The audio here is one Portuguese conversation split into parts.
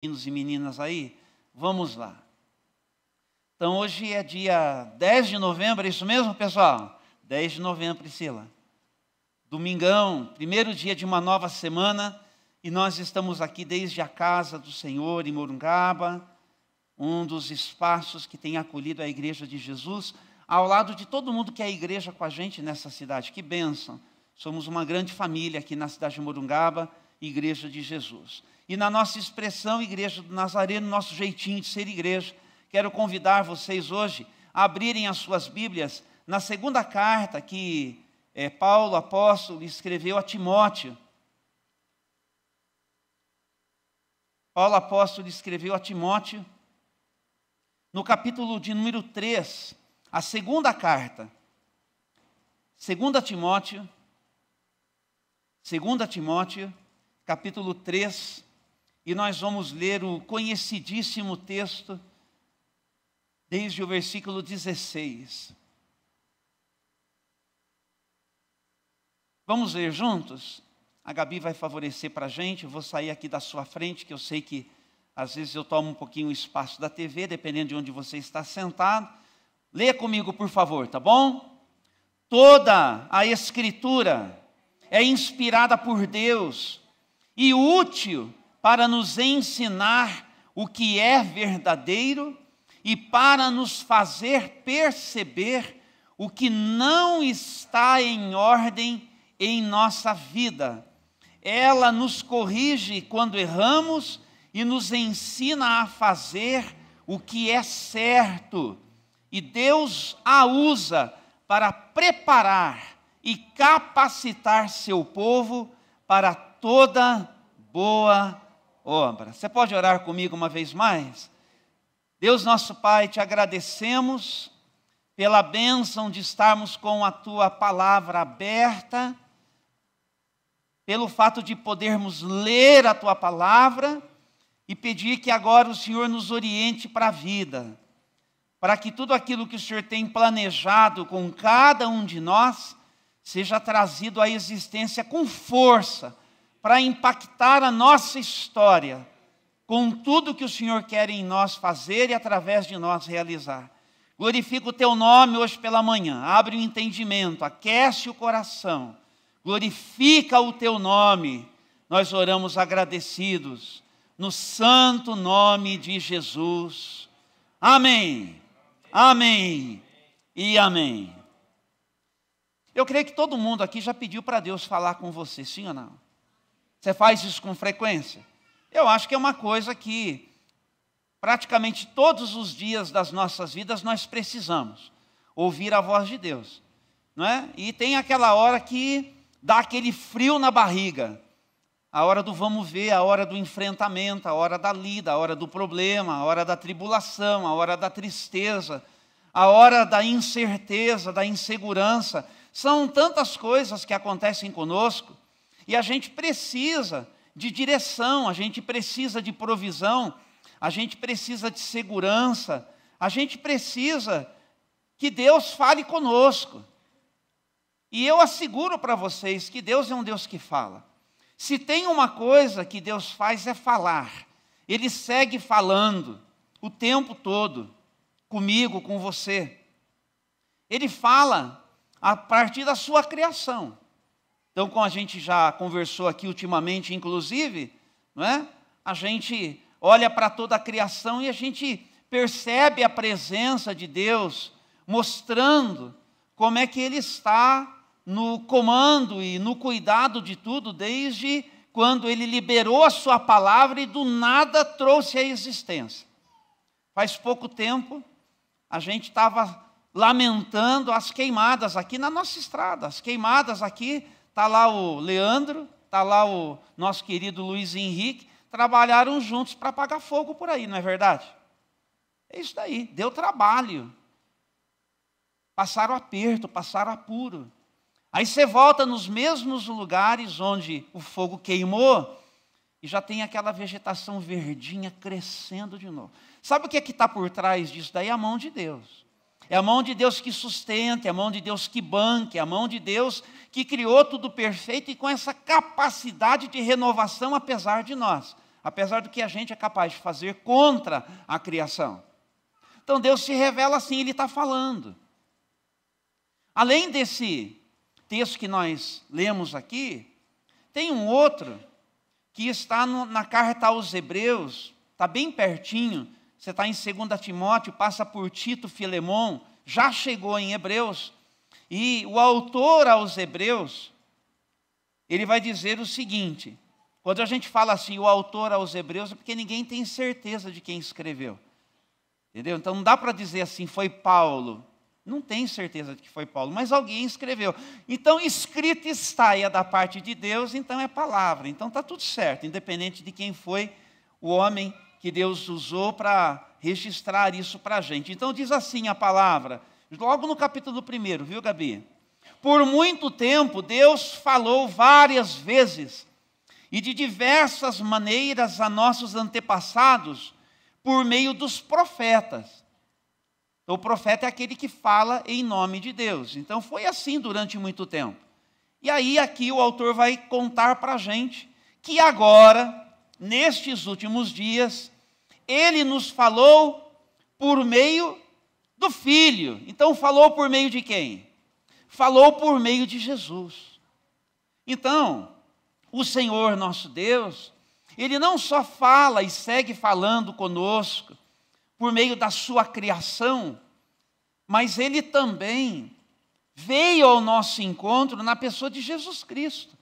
Meninos e meninas aí, vamos lá. Então hoje é dia 10 de novembro, é isso mesmo, pessoal? 10 de novembro, Priscila. Domingão, primeiro dia de uma nova semana, e nós estamos aqui desde a casa do Senhor em Morungaba, um dos espaços que tem acolhido a Igreja de Jesus, ao lado de todo mundo que é a igreja com a gente nessa cidade. Que bênção! Somos uma grande família aqui na cidade de Morungaba, Igreja de Jesus. E na nossa expressão, Igreja do Nazareno, nosso jeitinho de ser igreja, quero convidar vocês hoje a abrirem as suas Bíblias na segunda carta que Paulo, apóstolo, escreveu a Timóteo. Paulo, apóstolo, escreveu a Timóteo, no capítulo de número 3, a segunda carta. 2 Timóteo, capítulo 3, e nós vamos ler o conhecidíssimo texto, desde o versículo 16. Vamos ler juntos? A Gabi vai favorecer para a gente, eu vou sair aqui da sua frente, que eu sei que às vezes eu tomo um pouquinho o espaço da TV, dependendo de onde você está sentado. Leia comigo, por favor, tá bom? Toda a Escritura é inspirada por Deus e útil para nos ensinar o que é verdadeiro e para nos fazer perceber o que não está em ordem em nossa vida. Ela nos corrige quando erramos e nos ensina a fazer o que é certo. E Deus a usa para preparar e capacitar seu povo para toda boa obra. Você pode orar comigo uma vez mais? Deus nosso Pai, te agradecemos pela bênção de estarmos com a tua palavra aberta, pelo fato de podermos ler a tua palavra e pedir que agora o Senhor nos oriente para a vida, para que tudo aquilo que o Senhor tem planejado com cada um de nós seja trazido à existência com força, para impactar a nossa história, com tudo que o Senhor quer em nós fazer e através de nós realizar. Glorifica o teu nome hoje pela manhã, abre o entendimento, aquece o coração, glorifica o teu nome. Nós oramos agradecidos, no santo nome de Jesus. Amém, amém e amém. Eu creio que todo mundo aqui já pediu para Deus falar com você, sim ou não? Você faz isso com frequência? Eu acho que é uma coisa que praticamente todos os dias das nossas vidas nós precisamos ouvir a voz de Deus, não é? E tem aquela hora que dá aquele frio na barriga, a hora do vamos ver, a hora do enfrentamento, a hora da lida, a hora do problema, a hora da tribulação, a hora da tristeza, a hora da incerteza, da insegurança. São tantas coisas que acontecem conosco e a gente precisa de direção, a gente precisa de provisão, a gente precisa de segurança, a gente precisa que Deus fale conosco. E eu asseguro para vocês que Deus é um Deus que fala. Se tem uma coisa que Deus faz é falar. Ele segue falando o tempo todo, comigo, com você. Ele fala a partir da sua criação. Então, como a gente já conversou aqui ultimamente, inclusive, não é? A gente olha para toda a criação e a gente percebe a presença de Deus, mostrando como é que Ele está no comando e no cuidado de tudo, desde quando Ele liberou a sua palavra e do nada trouxe à existência. Faz pouco tempo, a gente estava lamentando as queimadas aqui na nossa estrada. As queimadas aqui, está lá o Leandro, está lá o nosso querido Luiz Henrique, trabalharam juntos para apagar fogo por aí, não é verdade? É isso daí, deu trabalho. Passaram aperto, passaram apuro. Aí você volta nos mesmos lugares onde o fogo queimou e já tem aquela vegetação verdinha crescendo de novo. Sabe o que é que está por trás disso daí? A mão de Deus. É a mão de Deus que sustenta, é a mão de Deus que banca, é a mão de Deus que criou tudo perfeito e com essa capacidade de renovação apesar de nós. apesar do que a gente é capaz de fazer contra a criação. Então Deus se revela assim, Ele está falando. Além desse texto que nós lemos aqui, tem um outro que está na carta aos Hebreus, está bem pertinho, você está em 2 Timóteo, passa por Tito, Filemon, já chegou em Hebreus, e o autor aos Hebreus, ele vai dizer o seguinte, quando a gente fala assim, o autor aos Hebreus, é porque ninguém tem certeza de quem escreveu, entendeu? Então não dá para dizer assim, foi Paulo, não tem certeza de que foi Paulo, mas alguém escreveu. Então escrito está, e é da parte de Deus, então é palavra, então está tudo certo, independente de quem foi o homem que Deus usou para registrar isso para a gente. Então diz assim a palavra, logo no capítulo 1, viu, Gabi? Por muito tempo Deus falou várias vezes e de diversas maneiras a nossos antepassados por meio dos profetas. Então, o profeta é aquele que fala em nome de Deus. Então foi assim durante muito tempo. E aí aqui o autor vai contar para a gente que agora, nestes últimos dias, ele nos falou por meio do Filho. Então falou por meio de quem? Falou por meio de Jesus. Então, o Senhor nosso Deus, Ele não só fala e segue falando conosco por meio da sua criação, mas Ele também veio ao nosso encontro na pessoa de Jesus Cristo,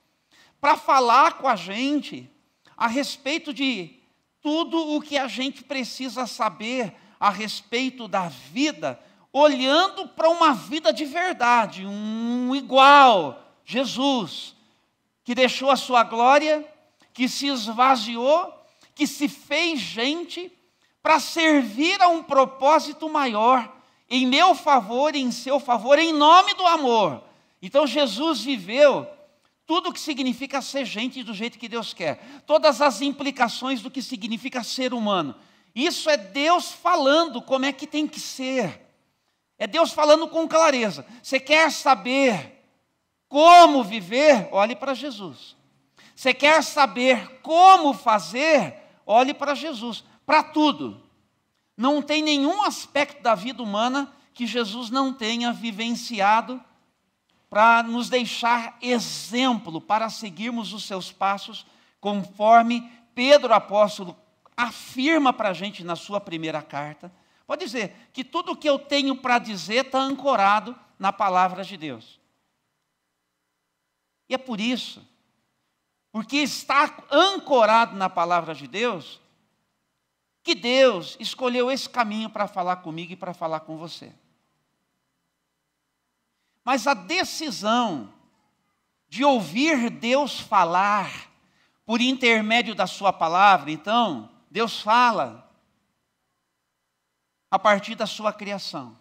para falar com a gente a respeito de tudo o que a gente precisa saber a respeito da vida, olhando para uma vida de verdade, um igual, Jesus, que deixou a sua glória, que se esvaziou, que se fez gente para servir a um propósito maior, em meu favor e em seu favor, em nome do amor. Então Jesus viveu tudo o que significa ser gente do jeito que Deus quer, todas as implicações do que significa ser humano. Isso é Deus falando como é que tem que ser. É Deus falando com clareza. Você quer saber como viver? Olhe para Jesus. Você quer saber como fazer? Olhe para Jesus. Para tudo. Não tem nenhum aspecto da vida humana que Jesus não tenha vivenciado para nos deixar exemplo, para seguirmos os seus passos, conforme Pedro apóstolo afirma para a gente na sua primeira carta. Pode dizer que tudo o que eu tenho para dizer está ancorado na palavra de Deus. E é por isso, porque está ancorado na palavra de Deus, que Deus escolheu esse caminho para falar comigo e para falar com você. Mas a decisão de ouvir Deus falar por intermédio da sua palavra, então, Deus fala a partir da sua criação.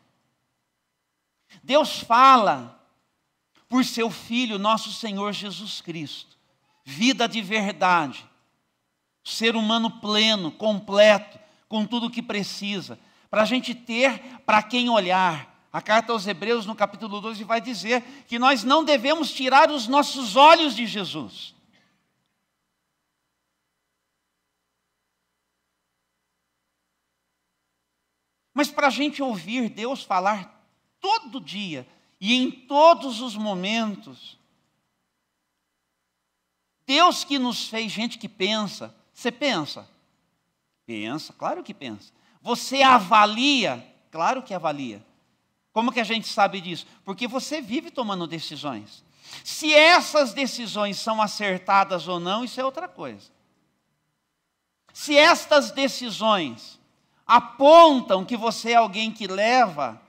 Deus fala por seu Filho, nosso Senhor Jesus Cristo. Vida de verdade. Ser humano pleno, completo, com tudo o que precisa. Para a gente ter para quem olhar. A carta aos Hebreus, no capítulo 12, vai dizer que nós não devemos tirar os nossos olhos de Jesus. Mas para a gente ouvir Deus falar todo dia e em todos os momentos, Deus que nos fez gente que pensa, você pensa? Pensa, claro que pensa. Você avalia? Claro que avalia. Como que a gente sabe disso? Porque você vive tomando decisões. Se essas decisões são acertadas ou não, isso é outra coisa. Se estas decisões apontam que você é alguém que leva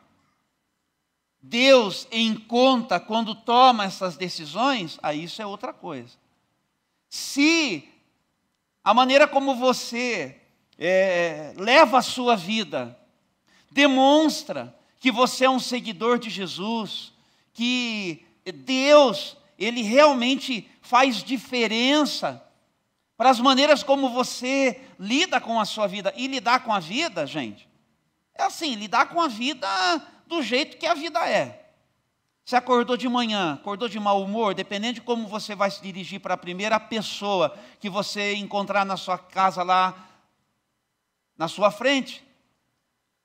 Deus em conta quando toma essas decisões, aí isso é outra coisa. Se a maneira como você leva a sua vida demonstra que você é um seguidor de Jesus, que Deus, Ele realmente faz diferença para as maneiras como você lida com a sua vida. E lidar com a vida, gente, é assim, lidar com a vida do jeito que a vida é. Você acordou de manhã, acordou de mau humor, dependendo de como você vai se dirigir para a primeira pessoa que você encontrar na sua casa lá, na sua frente,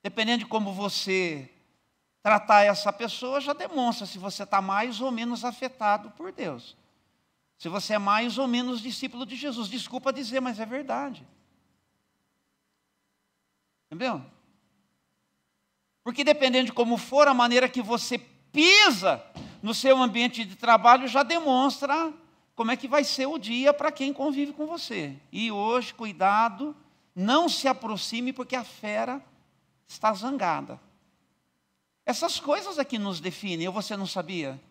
dependendo de como você tratar essa pessoa, já demonstra se você está mais ou menos afetado por Deus. Se você é mais ou menos discípulo de Jesus. Desculpa dizer, mas é verdade. Entendeu? Porque dependendo de como for, a maneira que você pisa no seu ambiente de trabalho já demonstra como é que vai ser o dia para quem convive com você. E hoje, cuidado, não se aproxime porque a fera está zangada. Essas coisas aqui nos definem, ou você não sabia?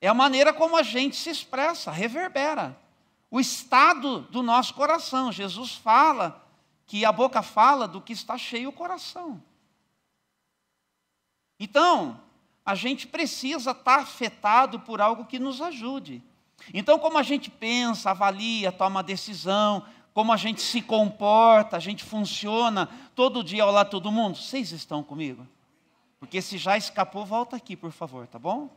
É a maneira como a gente se expressa, reverbera. O estado do nosso coração. Jesus fala que a boca fala do que está cheio o coração. Então, a gente precisa estar afetado por algo que nos ajude. Então, como a gente pensa, avalia, toma decisão, como a gente se comporta, a gente funciona todo dia ao lado de todo mundo. Vocês estão comigo? Porque se já escapou, volta aqui, por favor, tá bom?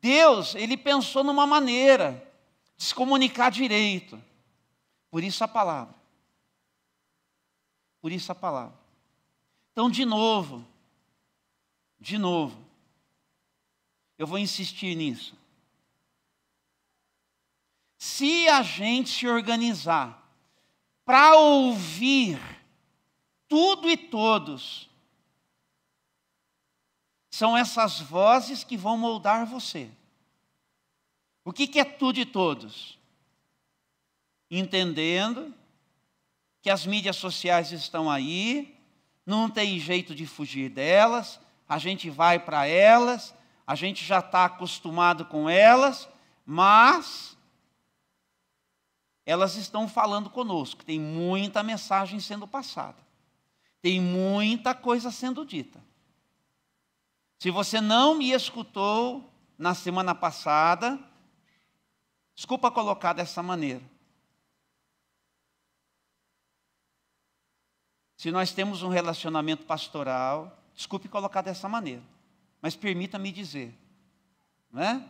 Deus, Ele pensou numa maneira de se comunicar direito. Por isso a palavra. Por isso a palavra. Então, de novo, eu vou insistir nisso. Se a gente se organizar para ouvir tudo e todos, são essas vozes que vão moldar você. O que é tudo e todos? Entendendo que as mídias sociais estão aí, não tem jeito de fugir delas, a gente vai para elas, a gente já está acostumado com elas, mas elas estão falando conosco, tem muita mensagem sendo passada, tem muita coisa sendo dita. Se você não me escutou na semana passada, desculpa colocar dessa maneira. Se nós temos um relacionamento pastoral, desculpe colocar dessa maneira, mas permita-me dizer, não é?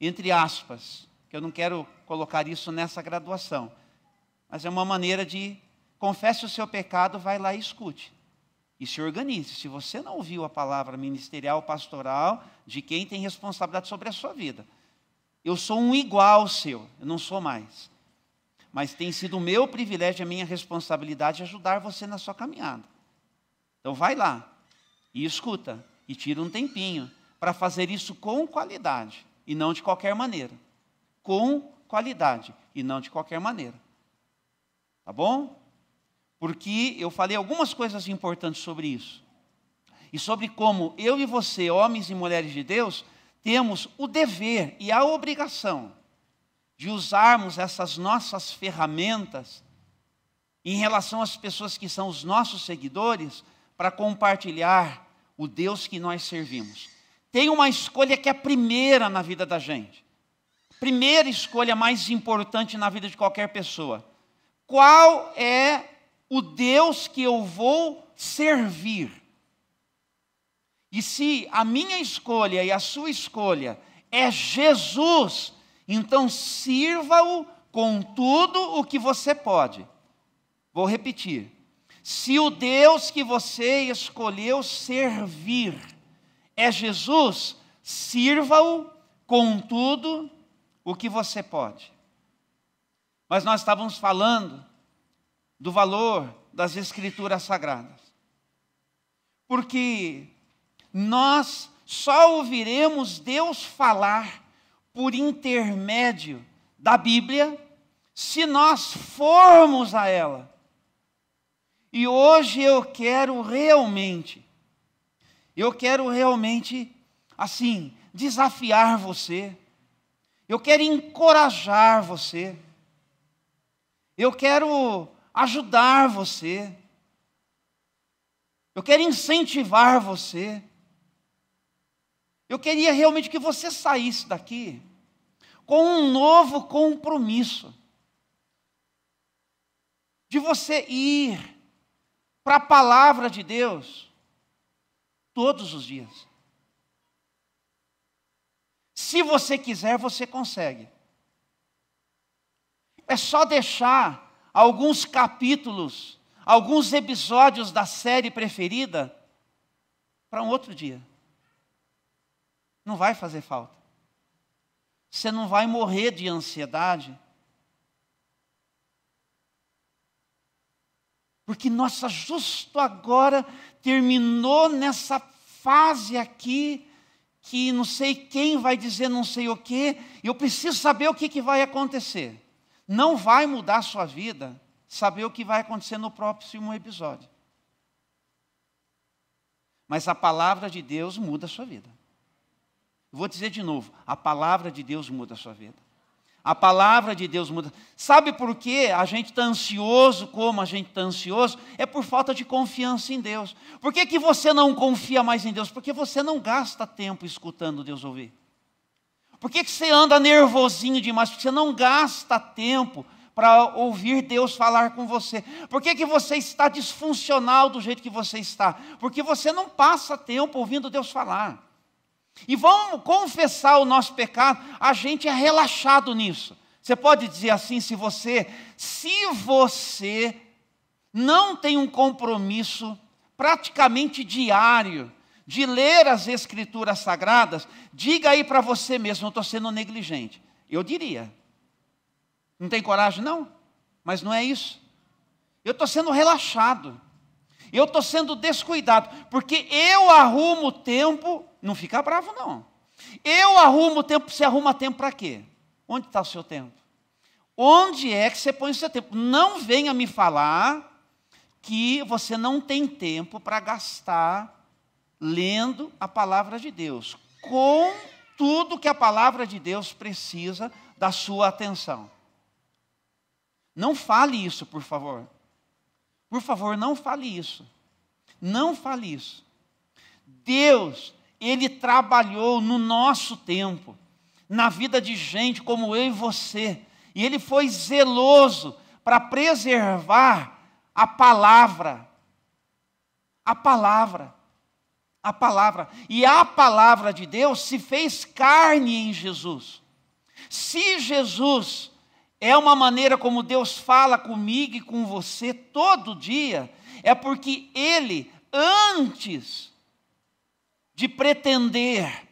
Entre aspas, que eu não quero colocar isso nessa graduação, mas é uma maneira de, confesse o seu pecado, vai lá e escute. E se organize. Se você não ouviu a palavra ministerial, pastoral, de quem tem responsabilidade sobre a sua vida. Eu sou um igual seu, eu não sou mais. Mas tem sido o meu privilégio, a minha responsabilidade ajudar você na sua caminhada. Então vai lá e escuta e tira um tempinho para fazer isso com qualidade e não de qualquer maneira. Com qualidade e não de qualquer maneira. Tá bom? Porque eu falei algumas coisas importantes sobre isso. E sobre como eu e você, homens e mulheres de Deus, temos o dever e a obrigação de usarmos essas nossas ferramentas em relação às pessoas que são os nossos seguidores para compartilhar o Deus que nós servimos. Tem uma escolha que é a primeira na vida da gente. Primeira escolha mais importante na vida de qualquer pessoa. Qual é o Deus que eu vou servir? E se a minha escolha e a sua escolha é Jesus, então sirva-o com tudo o que você pode. Vou repetir. Se o Deus que você escolheu servir é Jesus, sirva-o com tudo o que você pode. Mas nós estávamos falando do valor das Escrituras Sagradas. Porque nós só ouviremos Deus falar por intermédio da Bíblia se nós formos a ela. E hoje eu quero realmente, assim, desafiar você. Eu quero encorajar você. Eu quero ajudar você. Eu quero incentivar você. Eu queria realmente que você saísse daqui com um novo compromisso. De você ir para a palavra de Deus todos os dias. Se você quiser, você consegue. É só deixar alguns capítulos, alguns episódios da série preferida para um outro dia. Não vai fazer falta. Você não vai morrer de ansiedade. Porque, nossa, justo agora terminou nessa fase aqui, que não sei quem vai dizer não sei o quê, e eu preciso saber o que vai acontecer. Não vai mudar a sua vida saber o que vai acontecer no próximo episódio. Mas a palavra de Deus muda a sua vida. Vou dizer de novo, a palavra de Deus muda a sua vida. A palavra de Deus muda. Sabe por que a gente está ansioso como a gente está ansioso? É por falta de confiança em Deus. Por que você não confia mais em Deus? Porque você não gasta tempo escutando Deus ouvir. Por que você anda nervosinho demais? Porque você não gasta tempo para ouvir Deus falar com você. Por que você está disfuncional do jeito que você está? Porque você não passa tempo ouvindo Deus falar. E vamos confessar o nosso pecado, a gente é relaxado nisso. Você pode dizer assim, se você não tem um compromisso praticamente diário de ler as Escrituras Sagradas, diga aí para você mesmo, eu estou sendo negligente. Eu diria. Não tem coragem não? Mas não é isso. Eu estou sendo relaxado. Eu estou sendo descuidado, porque eu arrumo tempo, não fica bravo não. Eu arrumo tempo, você arruma tempo para quê? Onde está o seu tempo? Onde é que você põe o seu tempo? Não venha me falar que você não tem tempo para gastar lendo a palavra de Deus, com tudo que a palavra de Deus precisa da sua atenção. Não fale isso, por favor. Por favor, não fale isso. Não fale isso. Deus, Ele trabalhou no nosso tempo, na vida de gente como eu e você. E Ele foi zeloso para preservar a palavra. A palavra. A palavra. E a palavra de Deus se fez carne em Jesus. Se Jesus é uma maneira como Deus fala comigo e com você todo dia, é porque Ele, antes de pretender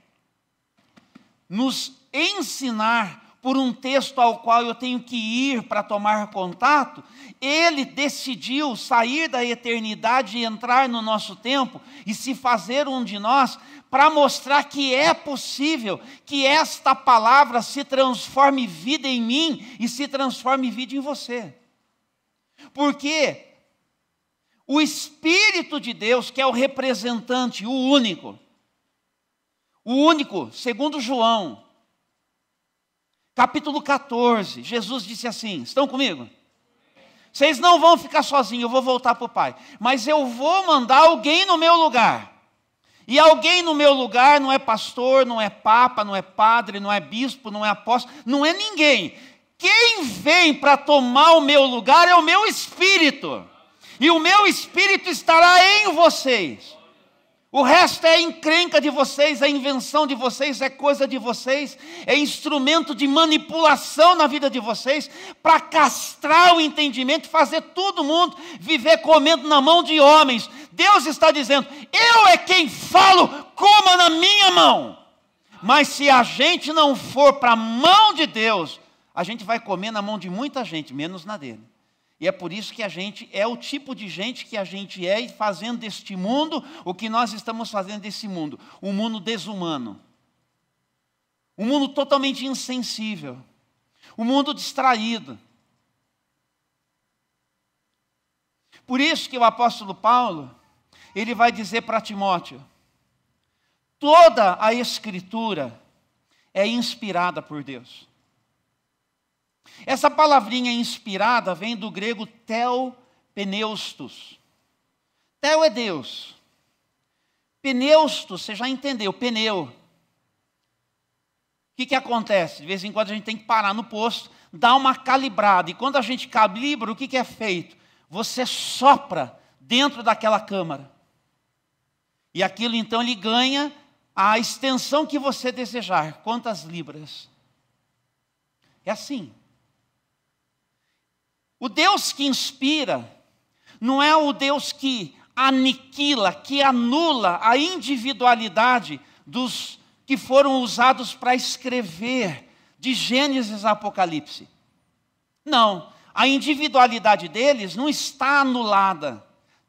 nos ensinar por um texto ao qual eu tenho que ir para tomar contato, Ele decidiu sair da eternidade e entrar no nosso tempo e se fazer um de nós, para mostrar que é possível que esta palavra se transforme vida em mim e se transforme vida em você. Porque o Espírito de Deus, que é o representante, o único, segundo João, capítulo 14, Jesus disse assim, estão comigo? Vocês não vão ficar sozinhos, eu vou voltar para o Pai, mas eu vou mandar alguém no meu lugar. E alguém no meu lugar não é pastor, não é papa, não é padre, não é bispo, não é apóstolo, não é ninguém. Quem vem para tomar o meu lugar é o meu Espírito. E o meu Espírito estará em vocês. O resto é encrenca de vocês, é invenção de vocês, é coisa de vocês, é instrumento de manipulação na vida de vocês, para castrar o entendimento, fazer todo mundo viver comendo na mão de homens. Deus está dizendo, eu é quem falo, coma na minha mão. Mas se a gente não for para a mão de Deus, a gente vai comer na mão de muita gente, menos na dele. E é por isso que a gente é o tipo de gente que a gente é, e fazendo deste mundo o que nós estamos fazendo desse mundo. Um mundo desumano. Um mundo totalmente insensível. Um mundo distraído. Por isso que o apóstolo Paulo, ele vai dizer para Timóteo, toda a Escritura é inspirada por Deus. Essa palavrinha inspirada vem do grego theopneustos. Theo é Deus. Pneustos, você já entendeu, pneu. O que acontece? De vez em quando a gente tem que parar no posto, dar uma calibrada. E quando a gente calibra, o que é feito? Você sopra dentro daquela câmara. E aquilo então ele ganha a extensão que você desejar. Quantas libras? É assim. O Deus que inspira não é o Deus que aniquila, que anula a individualidade dos que foram usados para escrever de Gênesis a Apocalipse. Não, a individualidade deles não está anulada.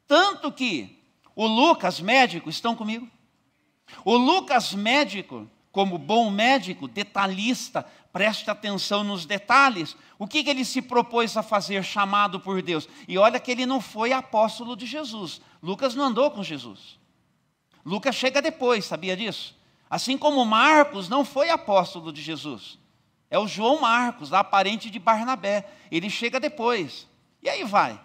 Tanto que o Lucas, médico, estão comigo? O Lucas, médico, como bom médico, detalhista, preste atenção nos detalhes. O que ele se propôs a fazer, chamado por Deus? E olha que ele não foi apóstolo de Jesus. Lucas não andou com Jesus. Lucas chega depois, sabia disso? Assim como Marcos não foi apóstolo de Jesus. É o João Marcos, lá, parente de Barnabé. Ele chega depois. E aí vai.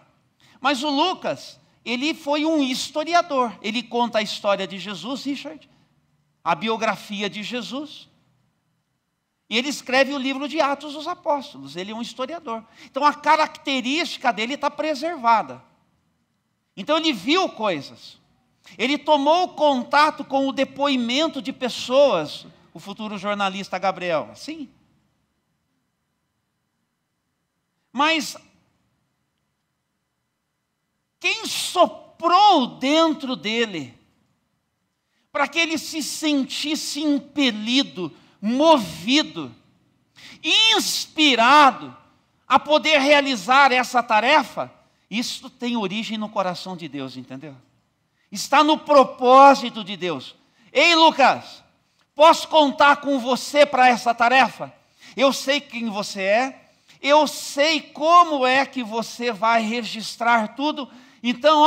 Mas o Lucas, ele foi um historiador. Ele conta a história de Jesus, Richard, a biografia de Jesus. E ele escreve o livro de Atos dos Apóstolos. Ele é um historiador. Então a característica dele está preservada. Então ele viu coisas. Ele tomou contato com o depoimento de pessoas. O futuro jornalista Gabriel. Sim. Mas quem soprou dentro dele para que ele se sentisse impelido, movido, inspirado a poder realizar essa tarefa? Isso tem origem no coração de Deus, entendeu? Está no propósito de Deus. Ei, Lucas, posso contar com você para essa tarefa? Eu sei quem você é. Eu sei como é que você vai registrar tudo. Então,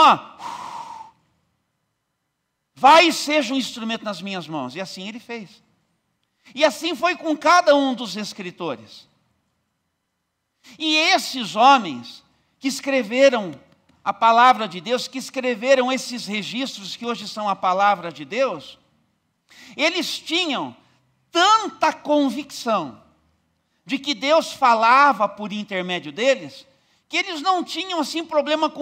vai e seja um instrumento nas minhas mãos. E assim ele fez. E assim foi com cada um dos escritores. E esses homens que escreveram a palavra de Deus, que escreveram esses registros que hoje são a palavra de Deus, eles tinham tanta convicção de que Deus falava por intermédio deles, que eles não tinham assim problema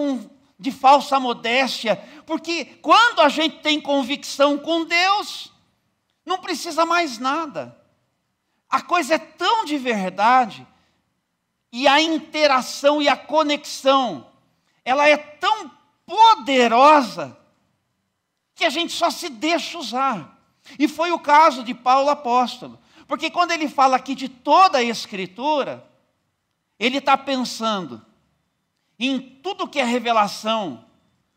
de falsa modéstia, porque quando a gente tem convicção com Deus, não precisa mais nada. A coisa é tão de verdade, e a interação e a conexão, ela é tão poderosa, que a gente só se deixa usar. E foi o caso de Paulo apóstolo. Porque quando ele fala aqui de toda a Escritura, ele está pensando em tudo que é revelação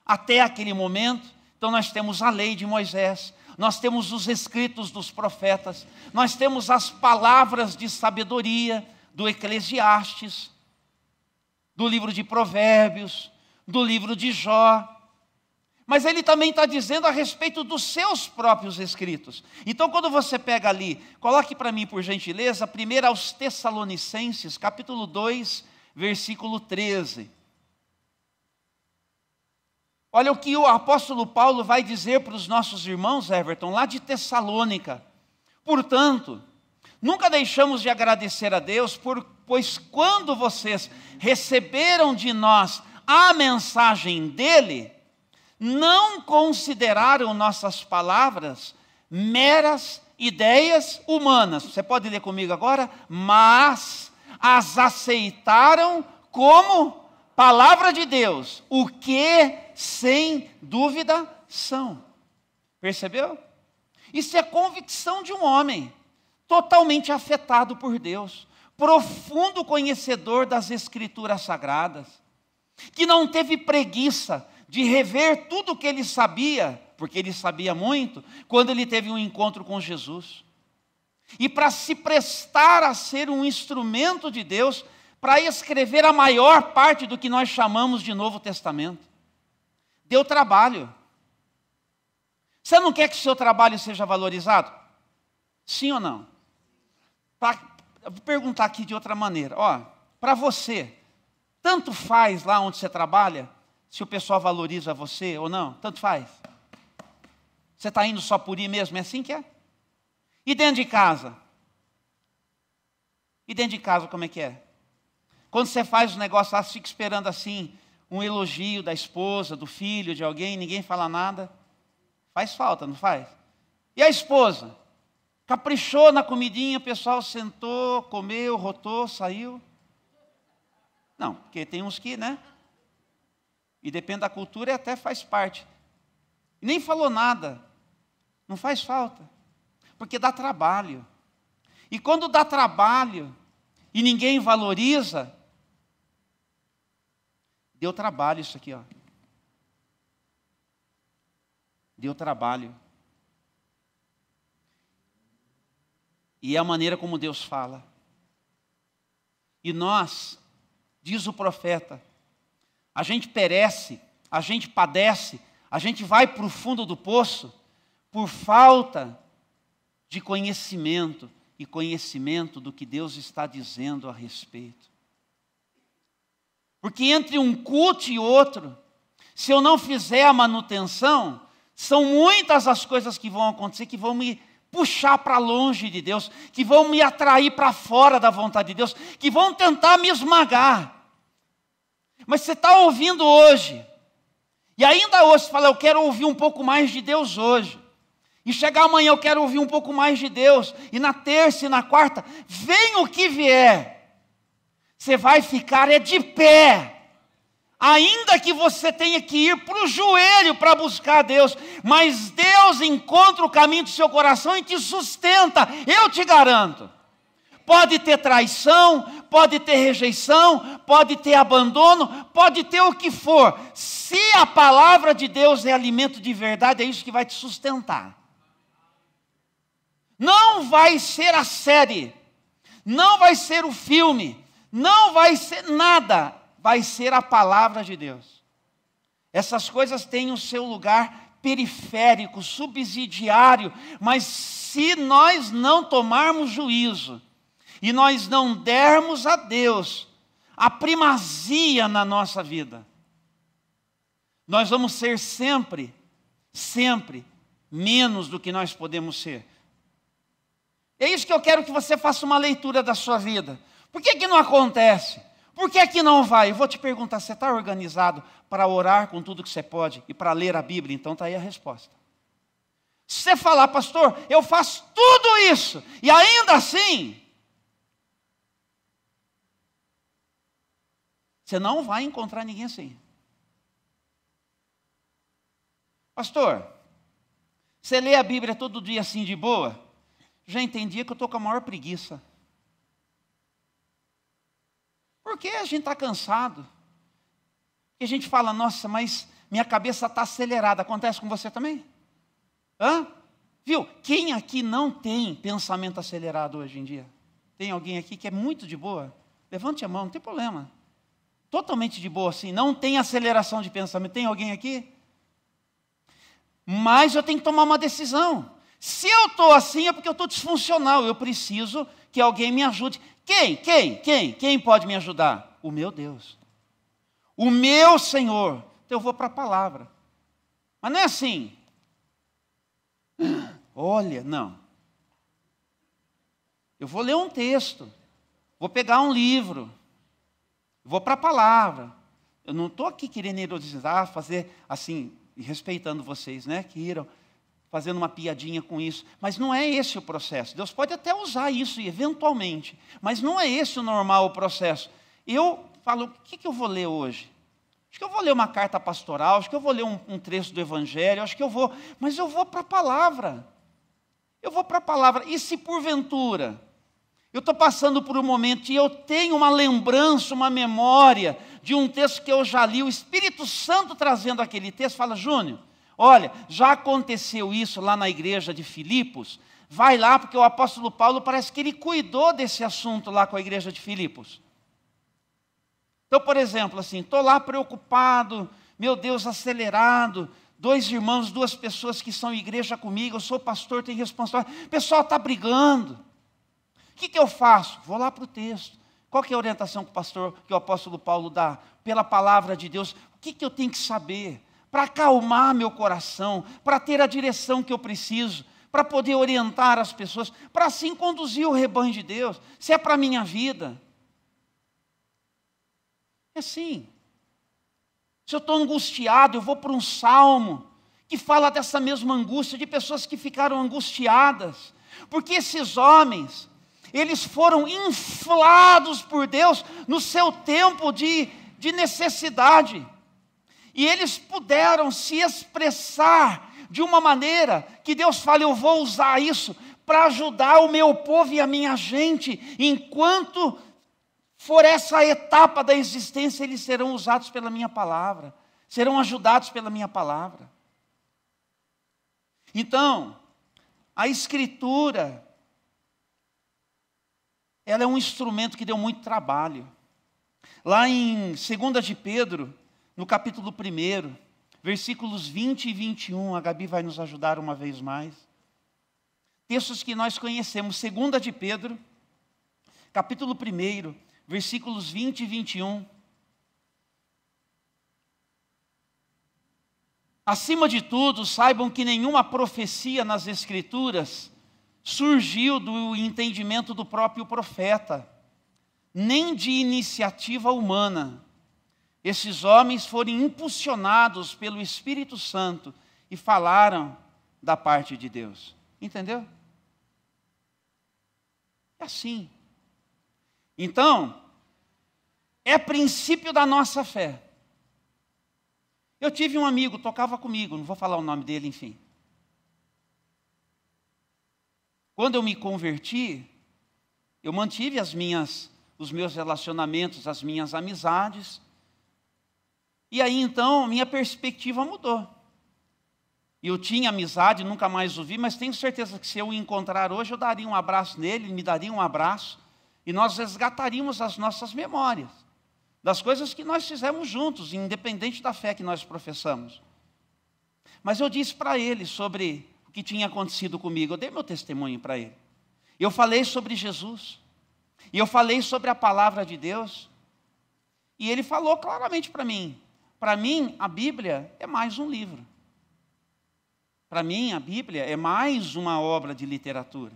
até aquele momento. Então nós temos a lei de Moisés, nós temos os escritos dos profetas, nós temos as palavras de sabedoria do Eclesiastes, do livro de Provérbios, do livro de Jó. Mas ele também está dizendo a respeito dos seus próprios escritos. Então, quando você pega ali, coloque para mim, por gentileza, primeiro aos Tessalonicenses, capítulo 2, versículo 13. Olha o que o apóstolo Paulo vai dizer para os nossos irmãos, Everton, lá de Tessalônica. Portanto, nunca deixamos de agradecer a Deus, pois quando vocês receberam de nós a mensagem dele, não consideraram nossas palavras meras ideias humanas. Você pode ler comigo agora? Mas as aceitaram como palavra de Deus, o que sem dúvida são. Percebeu? Isso é convicção de um homem totalmente afetado por Deus, profundo conhecedor das Escrituras Sagradas, que não teve preguiça de rever tudo o que ele sabia, porque ele sabia muito, quando ele teve um encontro com Jesus. E para se prestar a ser um instrumento de Deus, para escrever a maior parte do que nós chamamos de Novo Testamento. Deu trabalho. Você não quer que o seu trabalho seja valorizado? Sim ou não? Vou perguntar aqui de outra maneira. Para você, tanto faz lá onde você trabalha, se o pessoal valoriza você ou não, tanto faz. Você está indo só por ir mesmo, é assim que é? E dentro de casa? E dentro de casa como é que é? Quando você faz o negócio lá, você fica esperando assim, um elogio da esposa, do filho, de alguém, ninguém fala nada. Faz falta, não faz? E a esposa? Caprichou na comidinha, o pessoal sentou, comeu, rotou, saiu. Não, porque tem uns que, né? E depende da cultura e até faz parte. E nem falou nada. Não faz falta. Porque dá trabalho. E quando dá trabalho e ninguém valoriza, deu trabalho isso aqui, ó. Deu trabalho. E é a maneira como Deus fala. E nós, diz o profeta, a gente perece, a gente padece, a gente vai para o fundo do poço por falta de conhecimento e conhecimento do que Deus está dizendo a respeito. Porque entre um culto e outro, se eu não fizer a manutenção, são muitas as coisas que vão acontecer, que vão me puxar para longe de Deus, que vão me atrair para fora da vontade de Deus, que vão tentar me esmagar. Mas você está ouvindo hoje, e ainda hoje você fala, eu quero ouvir um pouco mais de Deus hoje. E chegar amanhã eu quero ouvir um pouco mais de Deus. E na terça e na quarta, vem o que vier. Você vai ficar de pé. Ainda que você tenha que ir para o joelho para buscar Deus. Mas Deus encontra o caminho do seu coração e te sustenta. Eu te garanto. Pode ter traição, pode ter rejeição, pode ter abandono, pode ter o que for. Se a palavra de Deus é alimento de verdade, é isso que vai te sustentar. Não vai ser a série, não vai ser o filme, não vai ser nada, vai ser a palavra de Deus. Essas coisas têm o seu lugar periférico, subsidiário, mas se nós não tomarmos juízo, e nós não dermos a Deus a primazia na nossa vida, nós vamos ser sempre menos do que nós podemos ser. É isso que eu quero que você faça uma leitura da sua vida. Por que que não acontece? Por que que não vai? Eu vou te perguntar, você está organizado para orar com tudo que você pode e para ler a Bíblia? Então está aí a resposta. Se você falar, pastor, eu faço tudo isso e ainda assim, você não vai encontrar ninguém assim. Pastor, você lê a Bíblia todo dia assim de boa? Já entendi que eu estou com a maior preguiça. Porque a gente está cansado. E a gente fala, nossa, mas minha cabeça está acelerada. Acontece com você também? Hã? Viu? Quem aqui não tem pensamento acelerado hoje em dia? Tem alguém aqui que é muito de boa? Levante a mão, não tem problema. Totalmente de boa assim, não tem aceleração de pensamento. Tem alguém aqui? Mas eu tenho que tomar uma decisão. Se eu estou assim é porque eu estou disfuncional. Eu preciso que alguém me ajude. Quem pode me ajudar? O meu Deus. O meu Senhor. Então eu vou para a palavra. Mas não é assim. Olha, não. Eu vou ler um texto. Vou pegar um livro. Vou para a palavra. Eu não estou aqui querendo erodizar, fazer assim, respeitando vocês, né? Que iram fazendo uma piadinha com isso. Mas não é esse o processo. Deus pode até usar isso eventualmente. Mas não é esse o normal o processo. Eu falo, o que eu vou ler hoje? Acho que eu vou ler uma carta pastoral, acho que eu vou ler um trecho do Evangelho, acho que eu vou... Mas eu vou para a palavra. Eu vou para a palavra. E se porventura eu estou passando por um momento e eu tenho uma lembrança, uma memória de um texto que eu já li, o Espírito Santo trazendo aquele texto, fala, Júnior, olha, já aconteceu isso lá na igreja de Filipos, vai lá, porque o apóstolo Paulo parece que ele cuidou desse assunto lá com a igreja de Filipos. Então, por exemplo, assim, estou lá preocupado, meu Deus, acelerado, 2 irmãos, 2 pessoas que são igreja comigo, eu sou pastor, tenho responsabilidade, o pessoal está brigando. O que eu faço? Vou lá para o texto. Qual que é a orientação que o apóstolo Paulo dá? Pela palavra de Deus. O que eu tenho que saber? Para acalmar meu coração, para ter a direção que eu preciso, para poder orientar as pessoas, para assim conduzir o rebanho de Deus. Se é para a minha vida. É assim. Se eu estou angustiado, eu vou para um salmo que fala dessa mesma angústia, de pessoas que ficaram angustiadas, porque esses homens, eles foram inflados por Deus no seu tempo de necessidade, e eles puderam se expressar de uma maneira que Deus fala: eu vou usar isso para ajudar o meu povo e a minha gente, enquanto for essa etapa da existência, eles serão usados pela minha palavra, serão ajudados pela minha palavra. Então, a Escritura, ela é um instrumento que deu muito trabalho. Lá em 2 de Pedro, no capítulo 1, versículos 20 e 21, a Gabi vai nos ajudar uma vez mais. Textos que nós conhecemos, 2 de Pedro, capítulo 1, versículos 20 e 21. Acima de tudo, saibam que nenhuma profecia nas Escrituras surgiu do entendimento do próprio profeta, nem de iniciativa humana. Esses homens foram impulsionados pelo Espírito Santo e falaram da parte de Deus. Entendeu? É assim. Então, é princípio da nossa fé. Eu tive um amigo, tocava comigo, não vou falar o nome dele, enfim. Quando eu me converti, eu mantive os meus relacionamentos, as minhas amizades. E aí então, minha perspectiva mudou. Eu tinha amizade, nunca mais o vi, mas tenho certeza que se eu o encontrar hoje, eu daria um abraço nele, ele me daria um abraço, e nós resgataríamos as nossas memórias, das coisas que nós fizemos juntos, independente da fé que nós professamos. Mas eu disse para ele sobre o que tinha acontecido comigo, eu dei meu testemunho para ele. Eu falei sobre Jesus, e eu falei sobre a palavra de Deus, e ele falou claramente para mim, a Bíblia é mais um livro. Para mim, a Bíblia é mais uma obra de literatura.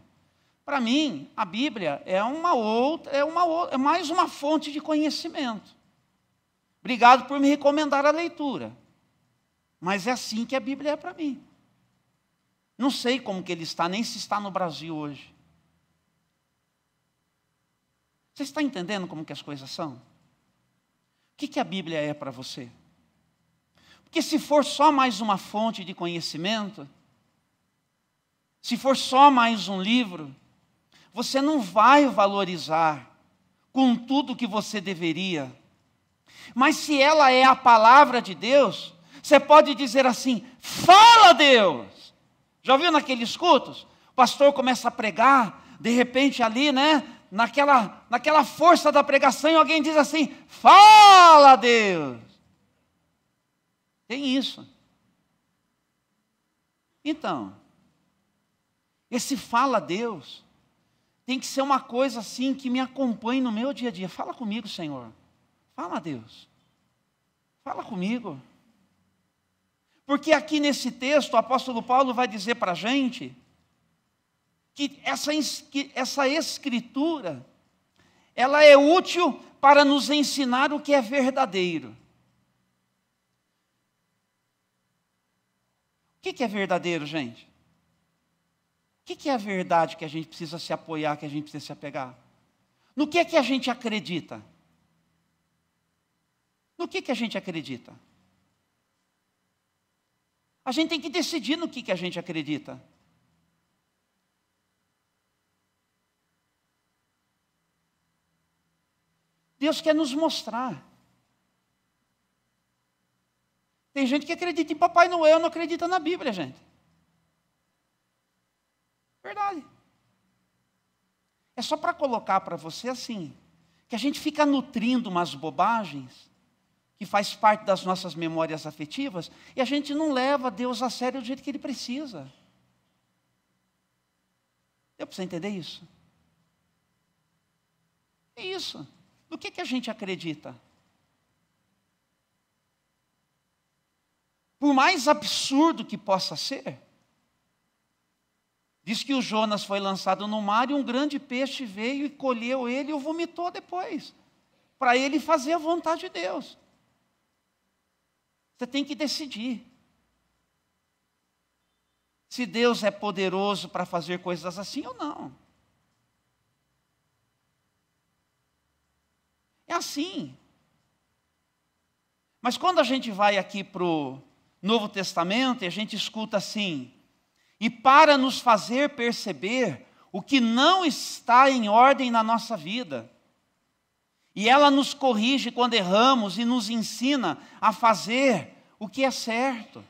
Para mim, a Bíblia é mais uma fonte de conhecimento. Obrigado por me recomendar a leitura. Mas é assim que a Bíblia é para mim. Não sei como que ele está, nem se está no Brasil hoje. Você está entendendo como que as coisas são? O que a Bíblia é para você? Porque se for só mais uma fonte de conhecimento, se for só mais um livro, você não vai valorizar com tudo que você deveria. Mas se ela é a palavra de Deus, você pode dizer assim: fala, Deus! Já ouviu naqueles cultos? O pastor começa a pregar, de repente ali, né? Naquela força da pregação, e alguém diz assim: fala, Deus! Tem isso. Então, esse fala, Deus, tem que ser uma coisa assim que me acompanhe no meu dia a dia. Fala comigo, Senhor. Fala, Deus. Fala comigo. Porque aqui nesse texto, o apóstolo Paulo vai dizer para a gente que essa escritura, ela é útil para nos ensinar o que é verdadeiro. O que é verdadeiro, gente? O que é a verdade que a gente precisa se apoiar, que a gente precisa se apegar? No que é que a gente acredita? No que a gente acredita? A gente tem que decidir no que a gente acredita. Deus quer nos mostrar. Tem gente que acredita em Papai Noel, não acredita na Bíblia, gente. Verdade. É só para colocar para você assim, que a gente fica nutrindo umas bobagens, que faz parte das nossas memórias afetivas, e a gente não leva Deus a sério do jeito que Ele precisa. Deu para você entender isso? É isso. No que a gente acredita? Por mais absurdo que possa ser, diz que o Jonas foi lançado no mar e um grande peixe veio e colheu ele e o vomitou depois, para ele fazer a vontade de Deus. Você tem que decidir. se Deus é poderoso para fazer coisas assim ou não. É assim. Mas quando a gente vai aqui para o Novo Testamento e a gente escuta assim, e para nos fazer perceber o que não está em ordem na nossa vida, e ela nos corrige quando erramos e nos ensina a fazer o que é certo.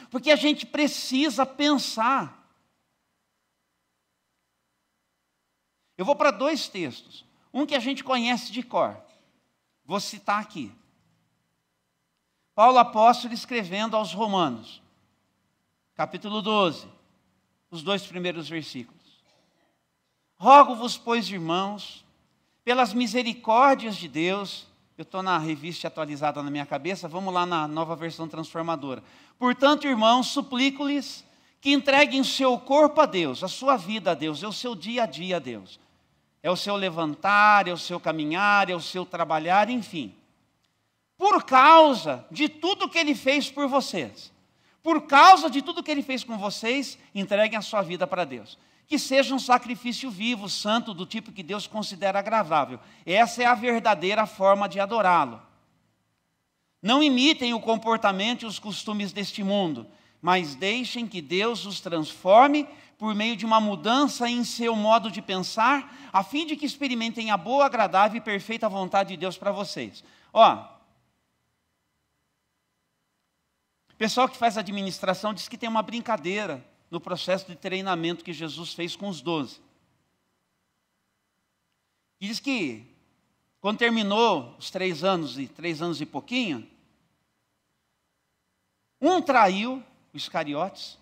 Porque a gente precisa pensar. Eu vou para 2 textos. Um que a gente conhece de cor. Vou citar aqui. Paulo apóstolo escrevendo aos Romanos, capítulo 12, os 2 primeiros versículos. Rogo-vos, pois, irmãos, pelas misericórdias de Deus, eu estou na revista atualizada na minha cabeça, vamos lá na nova versão transformadora. Portanto, irmãos, suplico-lhes que entreguem o seu corpo a Deus, a sua vida a Deus, é o seu dia a dia a Deus. É o seu levantar, é o seu caminhar, é o seu trabalhar, enfim. Por causa de tudo que Ele fez por vocês. Por causa de tudo que Ele fez com vocês, entreguem a sua vida para Deus. Que seja um sacrifício vivo, santo, do tipo que Deus considera agradável. Essa é a verdadeira forma de adorá-lo. Não imitem o comportamento e os costumes deste mundo, mas deixem que Deus os transforme por meio de uma mudança em seu modo de pensar, a fim de que experimentem a boa, agradável e perfeita vontade de Deus para vocês. Ó, o pessoal que faz administração diz que tem uma brincadeira no processo de treinamento que Jesus fez com os 12. E diz que, quando terminou os 3 anos e pouquinho, um traiu, o Iscariotes,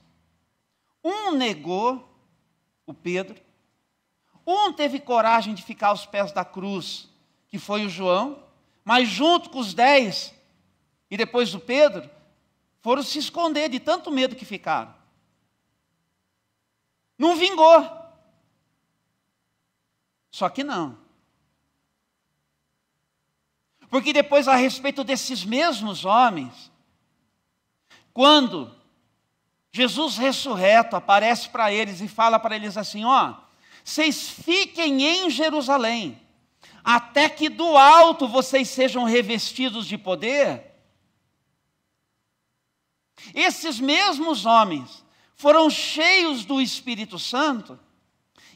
um negou, o Pedro, um teve coragem de ficar aos pés da cruz, que foi o João, mas junto com os 10, e depois o Pedro, foram se esconder de tanto medo que ficaram. Não vingou. Só que não. Porque depois, a respeito desses mesmos homens, quando Jesus ressurreto aparece para eles e fala para eles assim, ó, vocês fiquem em Jerusalém, até que do alto vocês sejam revestidos de poder. Esses mesmos homens foram cheios do Espírito Santo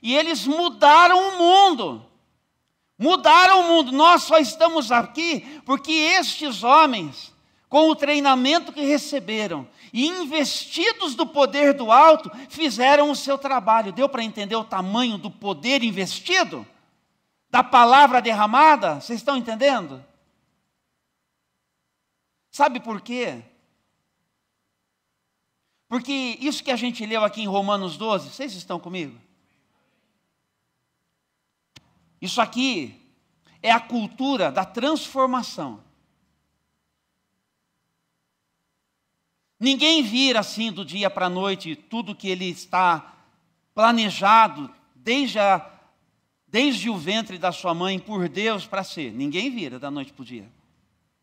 e eles mudaram o mundo. Mudaram o mundo. Nós só estamos aqui porque estes homens, com o treinamento que receberam e investidos do poder do alto, fizeram o seu trabalho. Deu para entender o tamanho do poder investido? Da palavra derramada? Vocês estão entendendo? Sabe por quê? Porque isso que a gente leu aqui em Romanos 12, vocês estão comigo? Isso aqui é a cultura da transformação. Ninguém vira assim do dia para a noite tudo que ele está planejado desde o ventre da sua mãe por Deus para ser. Ninguém vira da noite para o dia.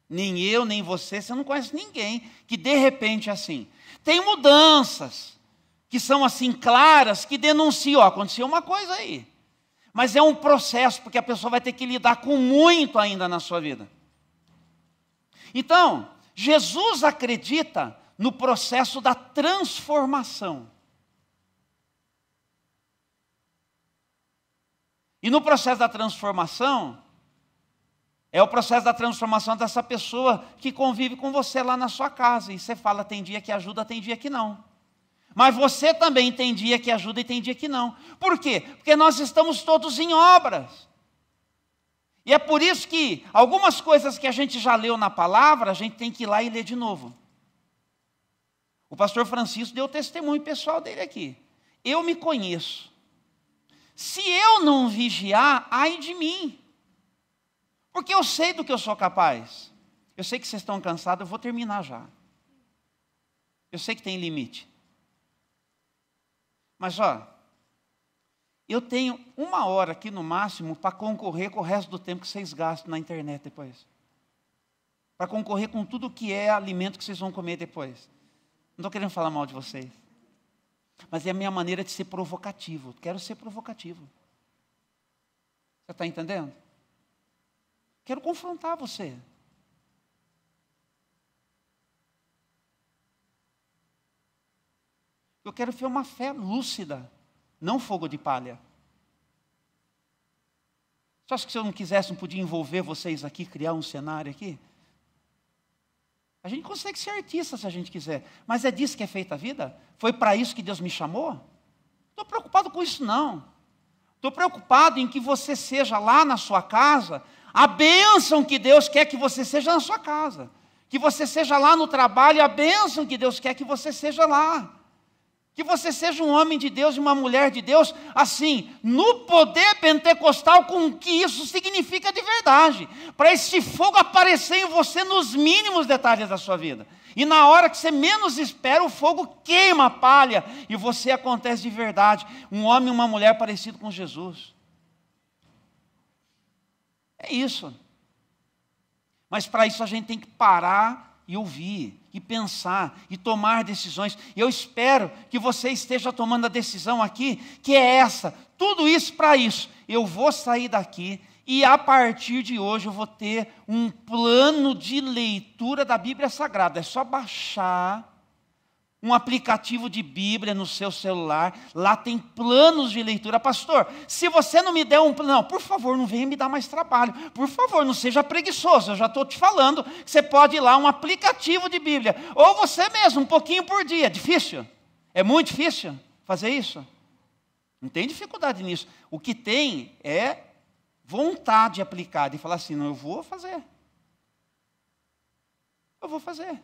Nem eu, nem você não conhece ninguém que de repente é assim. Tem mudanças que são assim claras, que denunciam, ó, aconteceu uma coisa aí. Mas é um processo, porque a pessoa vai ter que lidar com muito ainda na sua vida. Então, Jesus acredita no processo da transformação. E no processo da transformação, é o processo da transformação dessa pessoa que convive com você lá na sua casa. E você fala, tem dia que ajuda, tem dia que não. Mas você também tem dia que ajuda e tem dia que não. Por quê? Porque nós estamos todos em obras. E é por isso que algumas coisas que a gente já leu na palavra, a gente tem que ir lá e ler de novo. O pastor Francisco deu testemunho pessoal dele aqui. Eu me conheço. Se eu não vigiar, ai de mim. Porque eu sei do que eu sou capaz. Eu sei que vocês estão cansados, eu vou terminar já. Eu sei que tem limite. Mas, ó, eu tenho 1 hora aqui no máximo para concorrer com o resto do tempo que vocês gastam na internet depois. Para concorrer com tudo que é alimento que vocês vão comer depois. Não estou querendo falar mal de vocês. Mas é a minha maneira de ser provocativo. Quero ser provocativo. Você está entendendo? Quero confrontar você. Eu quero ver uma fé lúcida, não fogo de palha. Você acha que se eu não quisesse, não podia envolver vocês aqui, criar um cenário aqui? A gente consegue ser artista se a gente quiser, mas é disso que é feita a vida? Foi para isso que Deus me chamou? Não estou preocupado com isso não. Estou preocupado em que você seja lá na sua casa, a bênção que Deus quer que você seja na sua casa. Que você seja lá no trabalho, a bênção que Deus quer que você seja lá. Que você seja um homem de Deus e uma mulher de Deus, assim, no poder pentecostal, com o que isso significa de verdade. Para esse fogo aparecer em você nos mínimos detalhes da sua vida. E na hora que você menos espera, o fogo queima a palha. E você acontece de verdade. Um homem e uma mulher parecido com Jesus. É isso. Mas para isso a gente tem que parar e ouvir, e pensar, e tomar decisões. E eu espero que você esteja tomando a decisão aqui, que é essa. Tudo isso para isso. Eu vou sair daqui e a partir de hoje eu vou ter um plano de leitura da Bíblia Sagrada. É só baixar um aplicativo de Bíblia no seu celular. Lá tem planos de leitura. Pastor, se você não me der um plano, não, por favor, não venha me dar mais trabalho. Por favor, não seja preguiçoso. Eu já estou te falando que você pode ir lá, um aplicativo de Bíblia. Ou você mesmo, um pouquinho por dia. É difícil? É muito difícil fazer isso? Não tem dificuldade nisso. O que tem é vontade de aplicar, de falar assim, não, eu vou fazer. Eu vou fazer.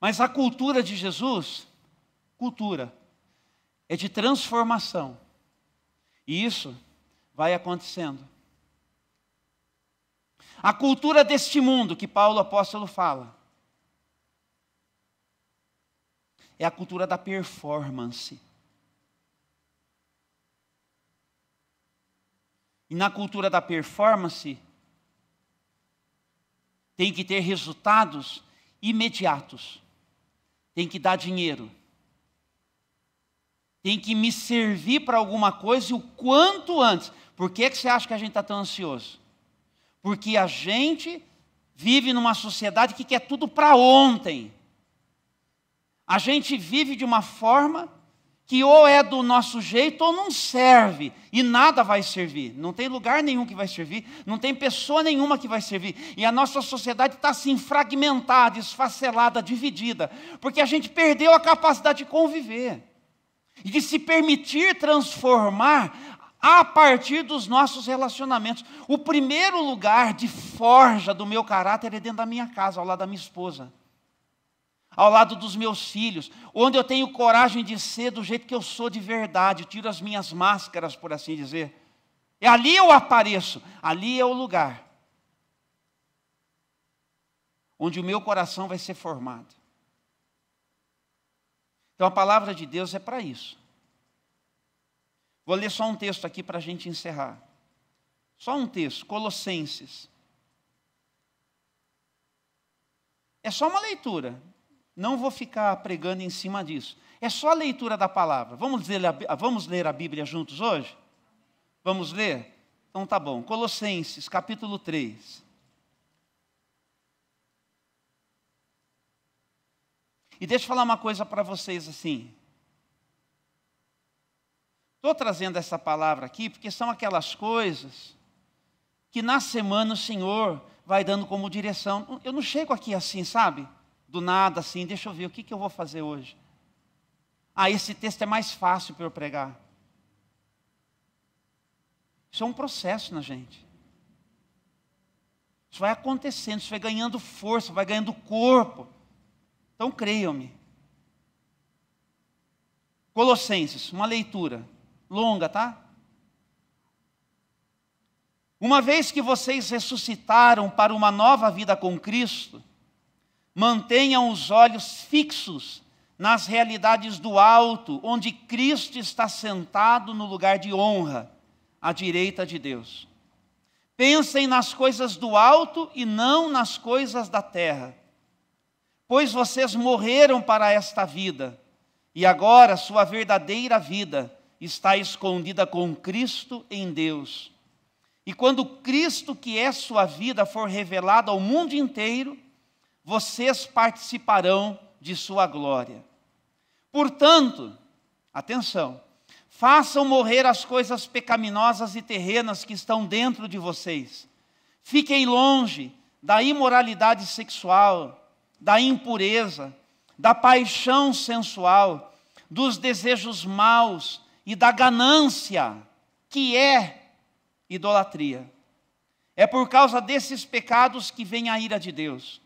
Mas a cultura de Jesus, cultura, é de transformação. E isso vai acontecendo. A cultura deste mundo, que Paulo apóstolo fala, é a cultura da performance. E na cultura da performance, tem que ter resultados imediatos. Tem que dar dinheiro. Tem que me servir para alguma coisa e o quanto antes. Por que você acha que a gente está tão ansioso? Porque a gente vive numa sociedade que quer tudo para ontem. A gente vive de uma forma que ou é do nosso jeito ou não serve. E nada vai servir. Não tem lugar nenhum que vai servir. Não tem pessoa nenhuma que vai servir. E a nossa sociedade está assim fragmentada, esfacelada, dividida. Porque a gente perdeu a capacidade de conviver. E de se permitir transformar a partir dos nossos relacionamentos. O primeiro lugar de forja do meu caráter é dentro da minha casa, ao lado da minha esposa. Ao lado dos meus filhos, onde eu tenho coragem de ser do jeito que eu sou de verdade, tiro as minhas máscaras, por assim dizer. E ali eu apareço, ali é o lugar onde o meu coração vai ser formado. Então a palavra de Deus é para isso. Vou ler só um texto aqui para a gente encerrar. Só um texto, Colossenses. É só uma leitura. Não vou ficar pregando em cima disso. É só a leitura da palavra. Vamos ler a Bíblia juntos hoje? Vamos ler? Então tá bom. Colossenses, capítulo 3. E deixa eu falar uma coisa para vocês assim. Estou trazendo essa palavra aqui porque são aquelas coisas que na semana o Senhor vai dando como direção. Eu não chego aqui assim, sabe? Do nada, assim, deixa eu ver, o que eu vou fazer hoje? Ah, esse texto é mais fácil para eu pregar. Isso é um processo na gente. Isso vai acontecendo, isso vai ganhando força, vai ganhando corpo. Então, creiam-me. Colossenses, uma leitura longa, tá? Uma vez que vocês ressuscitaram para uma nova vida com Cristo, mantenham os olhos fixos nas realidades do alto, onde Cristo está sentado no lugar de honra, à direita de Deus. Pensem nas coisas do alto e não nas coisas da terra, pois vocês morreram para esta vida, e agora sua verdadeira vida está escondida com Cristo em Deus. E quando Cristo, que é sua vida, for revelado ao mundo inteiro, vocês participarão de sua glória. Portanto, atenção, façam morrer as coisas pecaminosas e terrenas que estão dentro de vocês. Fiquem longe da imoralidade sexual, da impureza, da paixão sensual, dos desejos maus e da ganância, que é idolatria. É por causa desses pecados que vem a ira de Deus.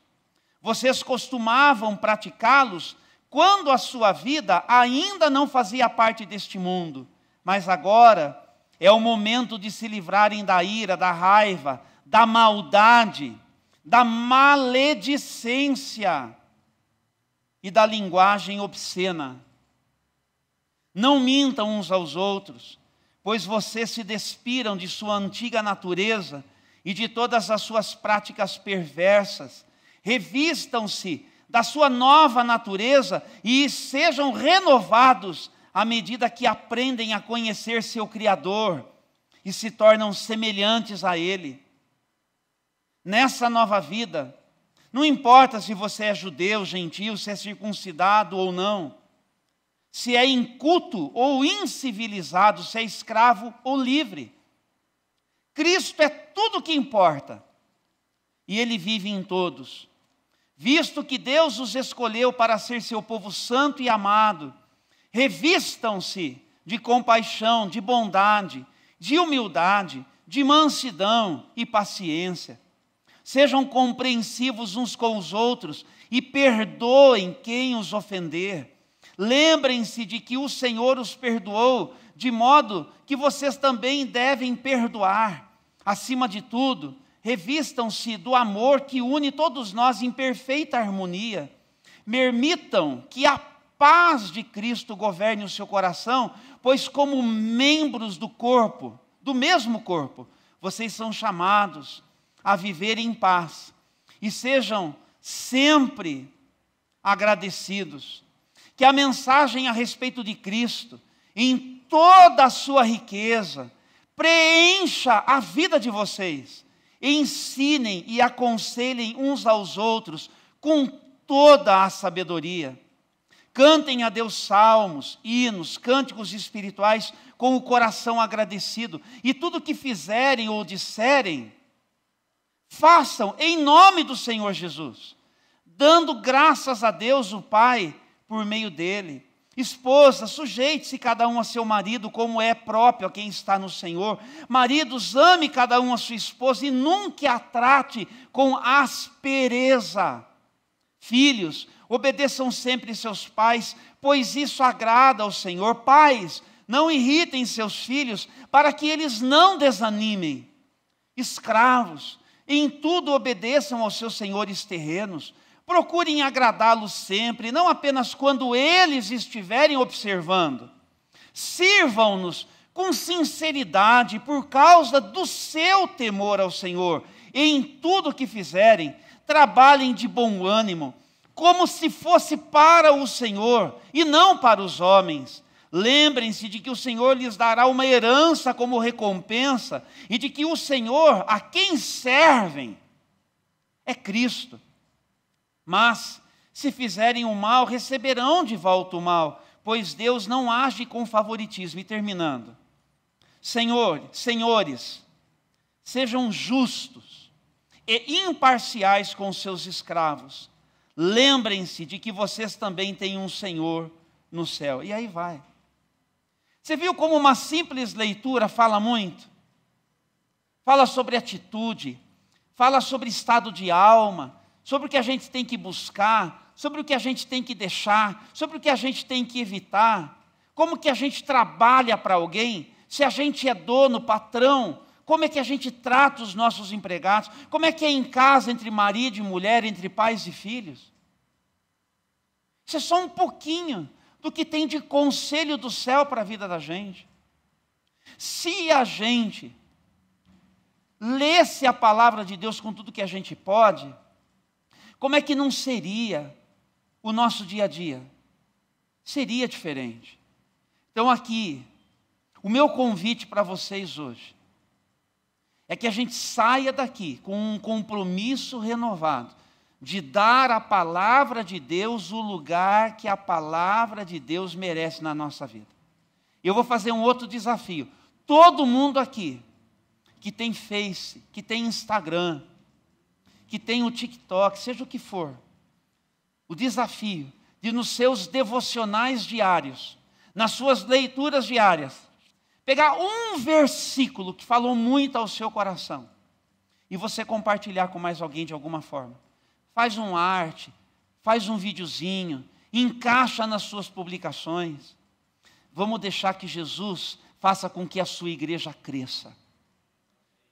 Vocês costumavam praticá-los quando a sua vida ainda não fazia parte deste mundo, mas agora é o momento de se livrarem da ira, da raiva, da maldade, da maledicência e da linguagem obscena. Não mintam uns aos outros, pois vocês se despiram de sua antiga natureza e de todas as suas práticas perversas. Revistam-se da sua nova natureza e sejam renovados à medida que aprendem a conhecer seu Criador e se tornam semelhantes a Ele. Nessa nova vida, não importa se você é judeu, gentio, se é circuncidado ou não, se é inculto ou incivilizado, se é escravo ou livre. Cristo é tudo o que importa e Ele vive em todos. Visto que Deus os escolheu para ser seu povo santo e amado, revistam-se de compaixão, de bondade, de humildade, de mansidão e paciência. Sejam compreensivos uns com os outros e perdoem quem os ofender. Lembrem-se de que o Senhor os perdoou, de modo que vocês também devem perdoar. Acima de tudo, revistam-se do amor que une todos nós em perfeita harmonia. Permitam que a paz de Cristo governe o seu coração, pois como membros do corpo, do mesmo corpo, vocês são chamados a viver em paz. E sejam sempre agradecidos. Que a mensagem a respeito de Cristo, em toda a sua riqueza, preencha a vida de vocês. Ensinem e aconselhem uns aos outros com toda a sabedoria. Cantem a Deus salmos, hinos, cânticos espirituais com o coração agradecido. E tudo que fizerem ou disserem, façam em nome do Senhor Jesus, dando graças a Deus o Pai por meio dele. Esposa, sujeite-se cada um a seu marido, como é próprio a quem está no Senhor. Maridos, ame cada um a sua esposa e nunca a trate com aspereza. Filhos, obedeçam sempre seus pais, pois isso agrada ao Senhor. Pais, não irritem seus filhos, para que eles não desanimem. Escravos, em tudo obedeçam aos seus senhores terrenos. Procurem agradá-los sempre, não apenas quando eles estiverem observando. Sirvam-nos com sinceridade por causa do seu temor ao Senhor. E em tudo o que fizerem, trabalhem de bom ânimo, como se fosse para o Senhor e não para os homens. Lembrem-se de que o Senhor lhes dará uma herança como recompensa e de que o Senhor, a quem servem, é Cristo. Mas, se fizerem o mal, receberão de volta o mal, pois Deus não age com favoritismo. E terminando, senhores, sejam justos e imparciais com seus escravos. Lembrem-se de que vocês também têm um Senhor no céu. E aí vai. Você viu como uma simples leitura fala muito? Fala sobre atitude, fala sobre estado de alma, sobre o que a gente tem que buscar, sobre o que a gente tem que deixar, sobre o que a gente tem que evitar, como que a gente trabalha para alguém, se a gente é dono, patrão, como é que a gente trata os nossos empregados, como é que é em casa entre marido e mulher, entre pais e filhos. Isso é só um pouquinho do que tem de conselho do céu para a vida da gente. Se a gente lesse a palavra de Deus com tudo que a gente pode, como é que não seria o nosso dia a dia seria diferente. Então aqui, o meu convite para vocês hoje é que a gente saia daqui com um compromisso renovado de dar à palavra de Deus o lugar que a palavra de Deus merece na nossa vida. Eu vou fazer um outro desafio. Todo mundo aqui que tem Face, que tem Instagram, que tem o TikTok, seja o que for, o desafio de nos seus devocionais diários, nas suas leituras diárias, pegar um versículo que falou muito ao seu coração e você compartilhar com mais alguém de alguma forma. Faz uma arte, faz um videozinho, encaixa nas suas publicações. Vamos deixar que Jesus faça com que a sua igreja cresça.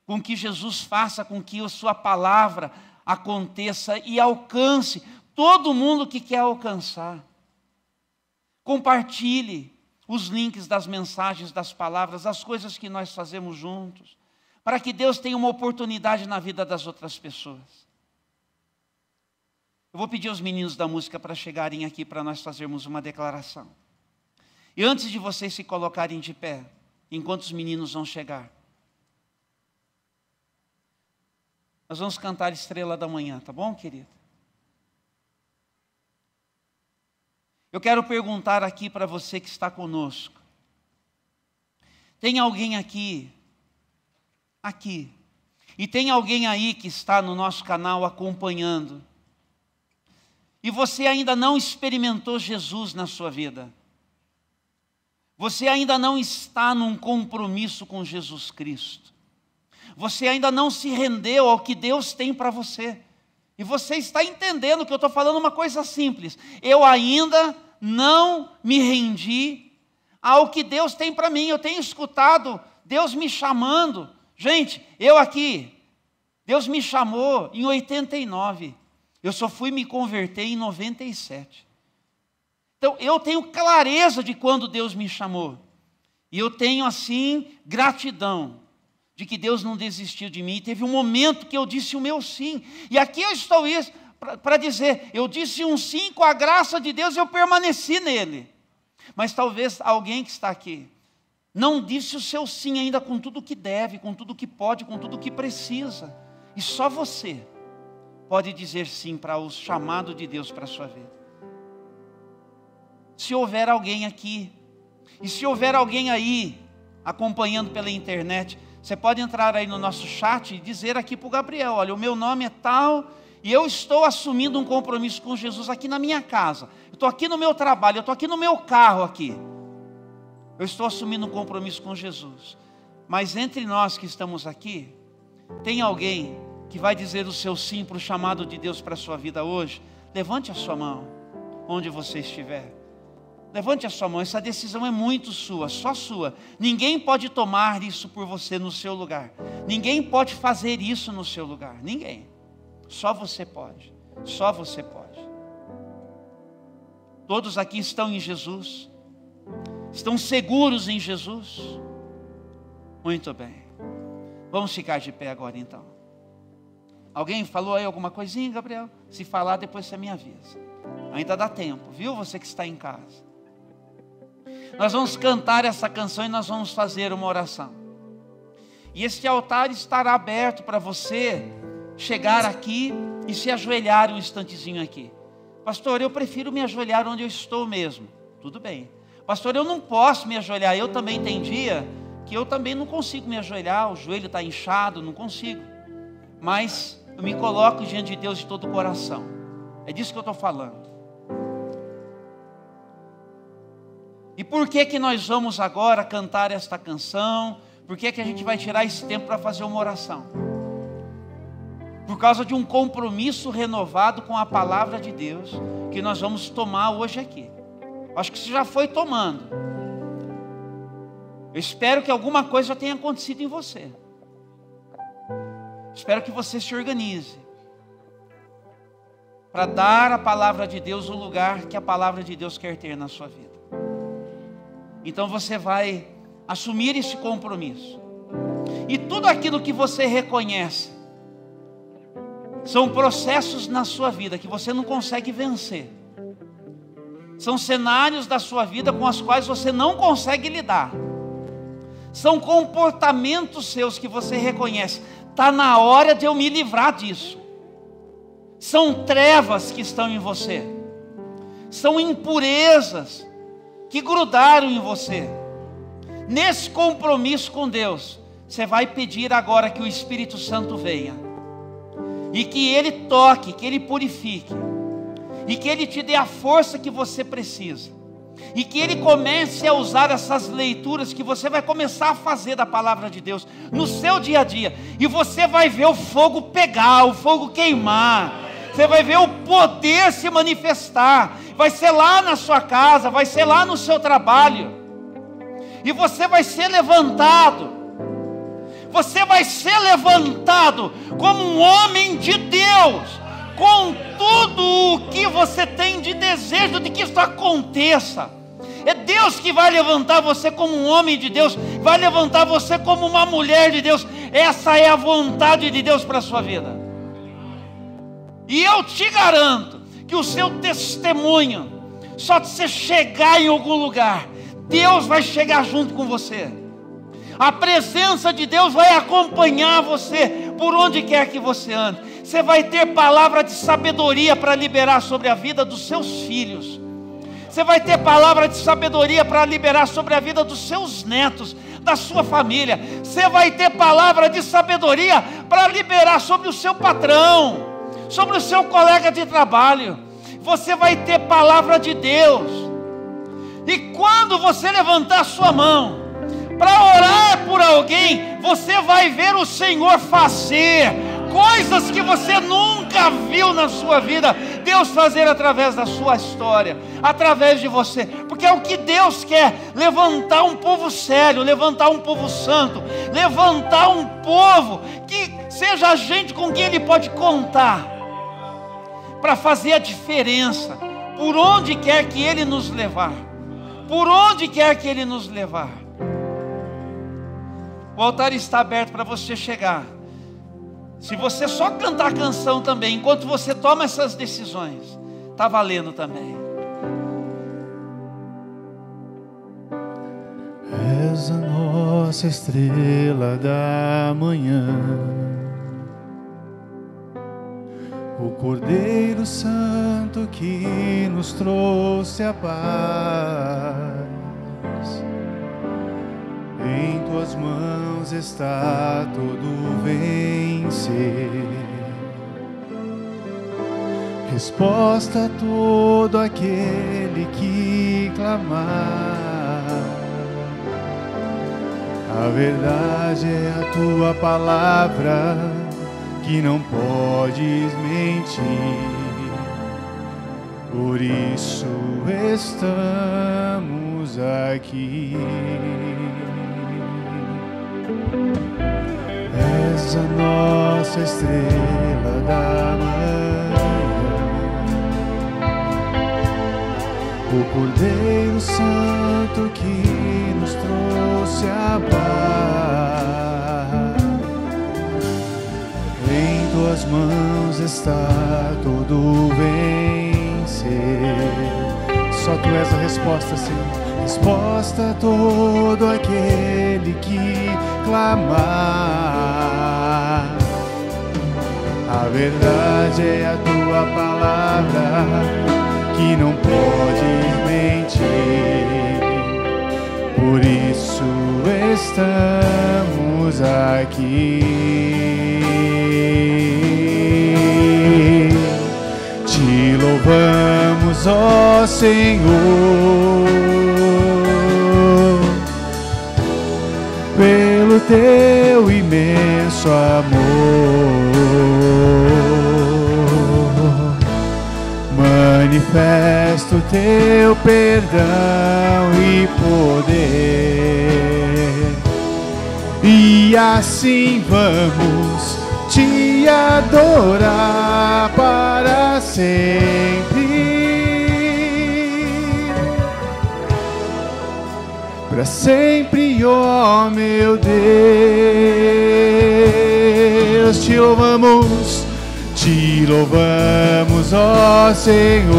Com que Jesus faça com que a sua palavra aconteça e alcance todo mundo que quer alcançar. Compartilhe os links das mensagens, das palavras, das coisas que nós fazemos juntos, para que Deus tenha uma oportunidade na vida das outras pessoas. Eu vou pedir aos meninos da música para chegarem aqui para nós fazermos uma declaração. E antes de vocês se colocarem de pé, enquanto os meninos vão chegar, nós vamos cantar Estrela da Manhã, tá bom, querido? Eu quero perguntar aqui para você que está conosco. Tem alguém aqui, e tem alguém aí que está no nosso canal acompanhando, e você ainda não experimentou Jesus na sua vida. Você ainda não está num compromisso com Jesus Cristo. Você ainda não se rendeu ao que Deus tem para você. E você está entendendo que eu estou falando uma coisa simples. Eu ainda não me rendi ao que Deus tem para mim. Eu tenho escutado Deus me chamando. Gente, eu aqui, Deus me chamou em 89. Eu só fui me converter em 97. Então, eu tenho clareza de quando Deus me chamou. E eu tenho, assim, gratidão de que Deus não desistiu de mim. Teve um momento que eu disse o meu sim. E aqui eu estou para dizer, eu disse um sim com a graça de Deus e eu permaneci nele. Mas talvez alguém que está aqui não disse o seu sim ainda com tudo que deve, com tudo que pode, com tudo que precisa. E só você pode dizer sim para o chamado de Deus para a sua vida. Se houver alguém aqui, e se houver alguém aí, acompanhando pela internet, você pode entrar aí no nosso chat e dizer aqui para o Gabriel, olha, o meu nome é tal, e eu estou assumindo um compromisso com Jesus aqui na minha casa. Eu estou aqui no meu trabalho, eu estou aqui no meu carro aqui. Eu estou assumindo um compromisso com Jesus. Mas entre nós que estamos aqui, tem alguém que vai dizer o seu sim para o chamado de Deus para a sua vida hoje? Levante a sua mão, onde você estiver. Levante a sua mão, essa decisão é muito sua, só sua. Ninguém pode tomar isso por você no seu lugar. Ninguém pode fazer isso no seu lugar, ninguém. Só você pode, só você pode. Todos aqui estão em Jesus, estão seguros em Jesus. Muito bem, vamos ficar de pé agora então. Alguém falou aí alguma coisinha, Gabriel? Se falar, depois você me avisa. Ainda dá tempo, viu? Você que está em casa. Nós vamos cantar essa canção e nós vamos fazer uma oração. E este altar estará aberto para você chegar aqui e se ajoelhar um instantezinho aqui. Pastor, eu prefiro me ajoelhar onde eu estou mesmo. Tudo bem. Pastor, eu não posso me ajoelhar. Eu também tem dia que eu também não consigo me ajoelhar. O joelho está inchado, não consigo. Mas eu me coloco diante de Deus de todo o coração. É disso que eu estou falando. E por que nós vamos agora cantar esta canção? Por que a gente vai tirar esse tempo para fazer uma oração? Por causa de um compromisso renovado com a palavra de Deus, que nós vamos tomar hoje aqui. Acho que você já foi tomando. Eu espero que alguma coisa já tenha acontecido em você. Espero que você se organize para dar à palavra de Deus o lugar que a palavra de Deus quer ter na sua vida. Então você vai assumir esse compromisso. E tudo aquilo que você reconhece são processos na sua vida que você não consegue vencer. São cenários da sua vida com os quais você não consegue lidar. São comportamentos seus que você reconhece. Está na hora de eu me livrar disso. São trevas que estão em você. São impurezas que grudaram em você. Nesse compromisso com Deus, você vai pedir agora que o Espírito Santo venha. E que Ele toque, que Ele purifique. E que Ele te dê a força que você precisa. E que Ele comece a usar essas leituras que você vai começar a fazer da palavra de Deus no seu dia a dia. E você vai ver o fogo pegar, o fogo queimar. Você vai ver o poder se manifestar. Vai ser lá na sua casa, vai ser lá no seu trabalho. E você vai ser levantado. Você vai ser levantado como um homem de Deus. Com tudo o que você tem de desejo de que isso aconteça. É Deus que vai levantar você como um homem de Deus. Vai levantar você como uma mulher de Deus. Essa é a vontade de Deus para a sua vida. E eu te garanto que o seu testemunho, só de você chegar em algum lugar, Deus vai chegar junto com você. A presença de Deus vai acompanhar você por onde quer que você ande. Você vai ter palavra de sabedoria para liberar sobre a vida dos seus filhos. Você vai ter palavra de sabedoria para liberar sobre a vida dos seus netos, da sua família. Você vai ter palavra de sabedoria para liberar sobre o seu patrão, sobre o seu colega de trabalho. Você vai ter palavra de Deus. E quando você levantar a sua mão para orar por alguém, você vai ver o Senhor fazer coisas que você nunca viu na sua vida. Deus fazer através da sua história, através de você, porque é o que Deus quer. Levantar um povo sério, levantar um povo santo, levantar um povo que seja a gente com quem Ele pode contar para fazer a diferença por onde quer que Ele nos levar. Por onde quer que Ele nos levar. O altar está aberto para você chegar. Se você só cantar a canção também, enquanto você toma essas decisões, está valendo também. És a nossa estrela da manhã, o Cordeiro Santo que nos trouxe a paz. Em tuas mãos está todo vencer, resposta a todo aquele que clamar. A verdade é a tua palavra, que não podes mentir. Por isso estamos aqui. És a nossa estrela da manhã, o Cordeiro Santo que nos trouxe a paz. Em tuas mãos está todo vencer. Só tu és a resposta, Senhor. Resposta a todo aquele que clamar. A verdade é a tua palavra, que não podes mentir. Por isso estamos aqui. Te louvamos, ó Senhor, pelo teu imenso amor. Manifesta o teu perdão e poder, e assim vamos te adorar para sempre. Para sempre, ó meu Deus, te louvamos, Te louvamos, ó Senhor,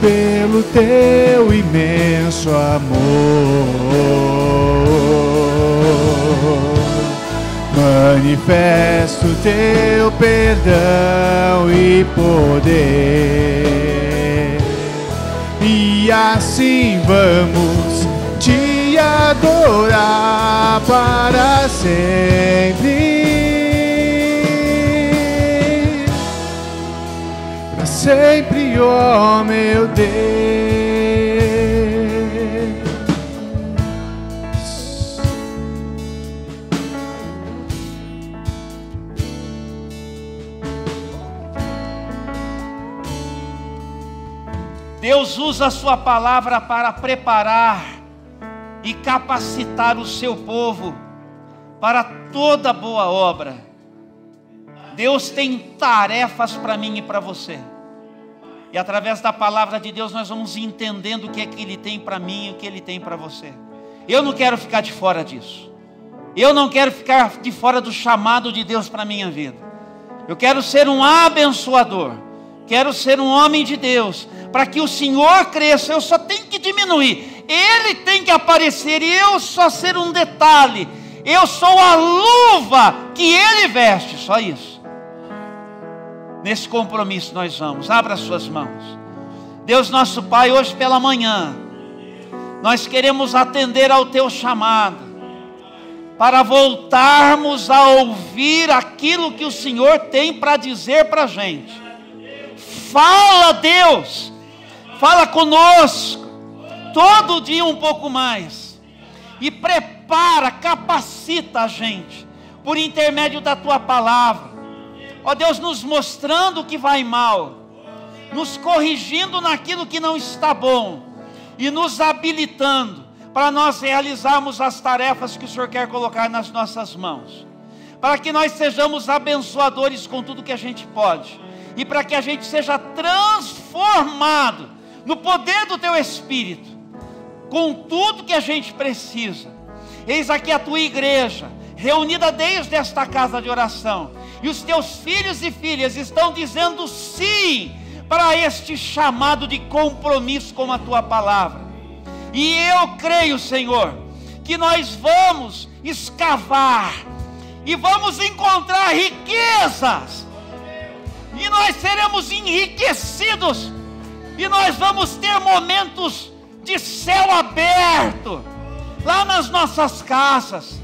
pelo teu imenso amor. Manifesto teu perdão e poder, e assim vamos te adorar para sempre, para sempre, ó meu Deus. Deus usa a sua palavra para preparar e capacitar o seu povo para toda boa obra. Deus tem tarefas para mim e para você. E através da palavra de Deus nós vamos entendendo o que é que Ele tem para mim e o que Ele tem para você. Eu não quero ficar de fora disso. Eu não quero ficar de fora do chamado de Deus para a minha vida. Eu quero ser um abençoador. Quero ser um homem de Deus. Para que o Senhor cresça, eu só tenho que diminuir. Ele tem que aparecer e eu só ser um detalhe. Eu sou a luva que Ele veste, só isso. Nesse compromisso nós vamos. Abra suas mãos. Deus nosso Pai, hoje pela manhã nós queremos atender ao Teu chamado, para voltarmos a ouvir aquilo que o Senhor tem para dizer para a gente. Fala, Deus, fala conosco, todo dia um pouco mais, e prepara, capacita a gente, por intermédio da Tua palavra, ó Deus, nos mostrando o que vai mal, nos corrigindo naquilo que não está bom, e nos habilitando, para nós realizarmos as tarefas que o Senhor quer colocar nas nossas mãos, para que nós sejamos abençoadores com tudo que a gente pode, e para que a gente seja transformado no poder do Teu Espírito, com tudo que a gente precisa. Eis aqui a Tua igreja, reunida desde esta casa de oração, e os Teus filhos e filhas estão dizendo sim, para este chamado de compromisso com a Tua palavra. E eu creio, Senhor, que nós vamos escavar, e vamos encontrar riquezas, e nós seremos enriquecidos, e nós vamos ter momentos de céu aberto, lá nas nossas casas,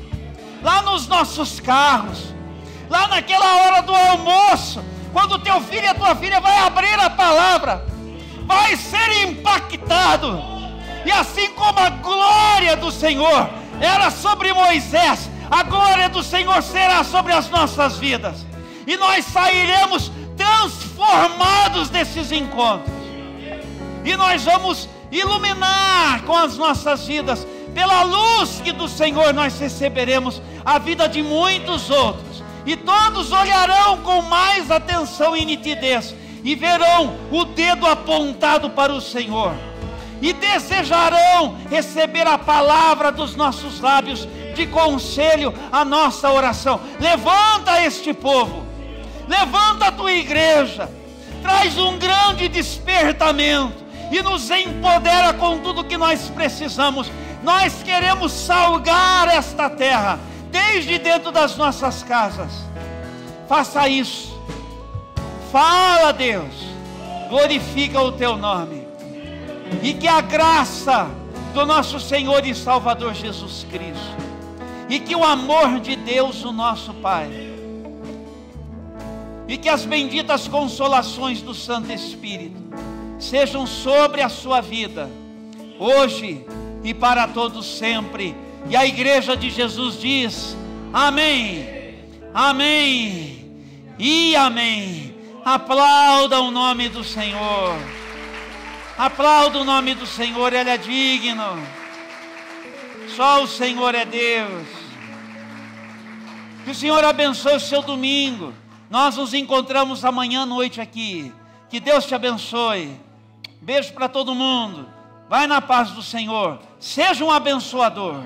lá nos nossos carros, lá naquela hora do almoço, quando o teu filho e a tua filha vai abrir a palavra, vai ser impactado, e assim como a glória do Senhor era sobre Moisés, a glória do Senhor será sobre as nossas vidas, e nós sairemos transformados desses encontros, e nós vamos iluminar com as nossas vidas, pela luz que do Senhor nós receberemos, a vida de muitos outros, e todos olharão com mais atenção e nitidez, e verão o dedo apontado para o Senhor, e desejarão receber a palavra dos nossos lábios, de conselho à nossa oração. Levanta este povo, levanta a tua igreja, traz um grande despertamento, e nos empodera com tudo que nós precisamos. Nós queremos salgar esta terra, desde dentro das nossas casas. Faça isso, fala, Deus, glorifica o Teu nome, e que a graça do nosso Senhor e Salvador Jesus Cristo, e que o amor de Deus, o nosso Pai, e que as benditas consolações do Santo Espírito sejam sobre a sua vida, hoje e para todos sempre. E a igreja de Jesus diz: amém, amém e amém. Aplauda o nome do Senhor, aplauda o nome do Senhor, Ele é digno, só o Senhor é Deus. Que o Senhor abençoe o seu domingo. Nós nos encontramos amanhã à noite aqui. Que Deus te abençoe. Beijo para todo mundo. Vai na paz do Senhor. Seja um abençoador.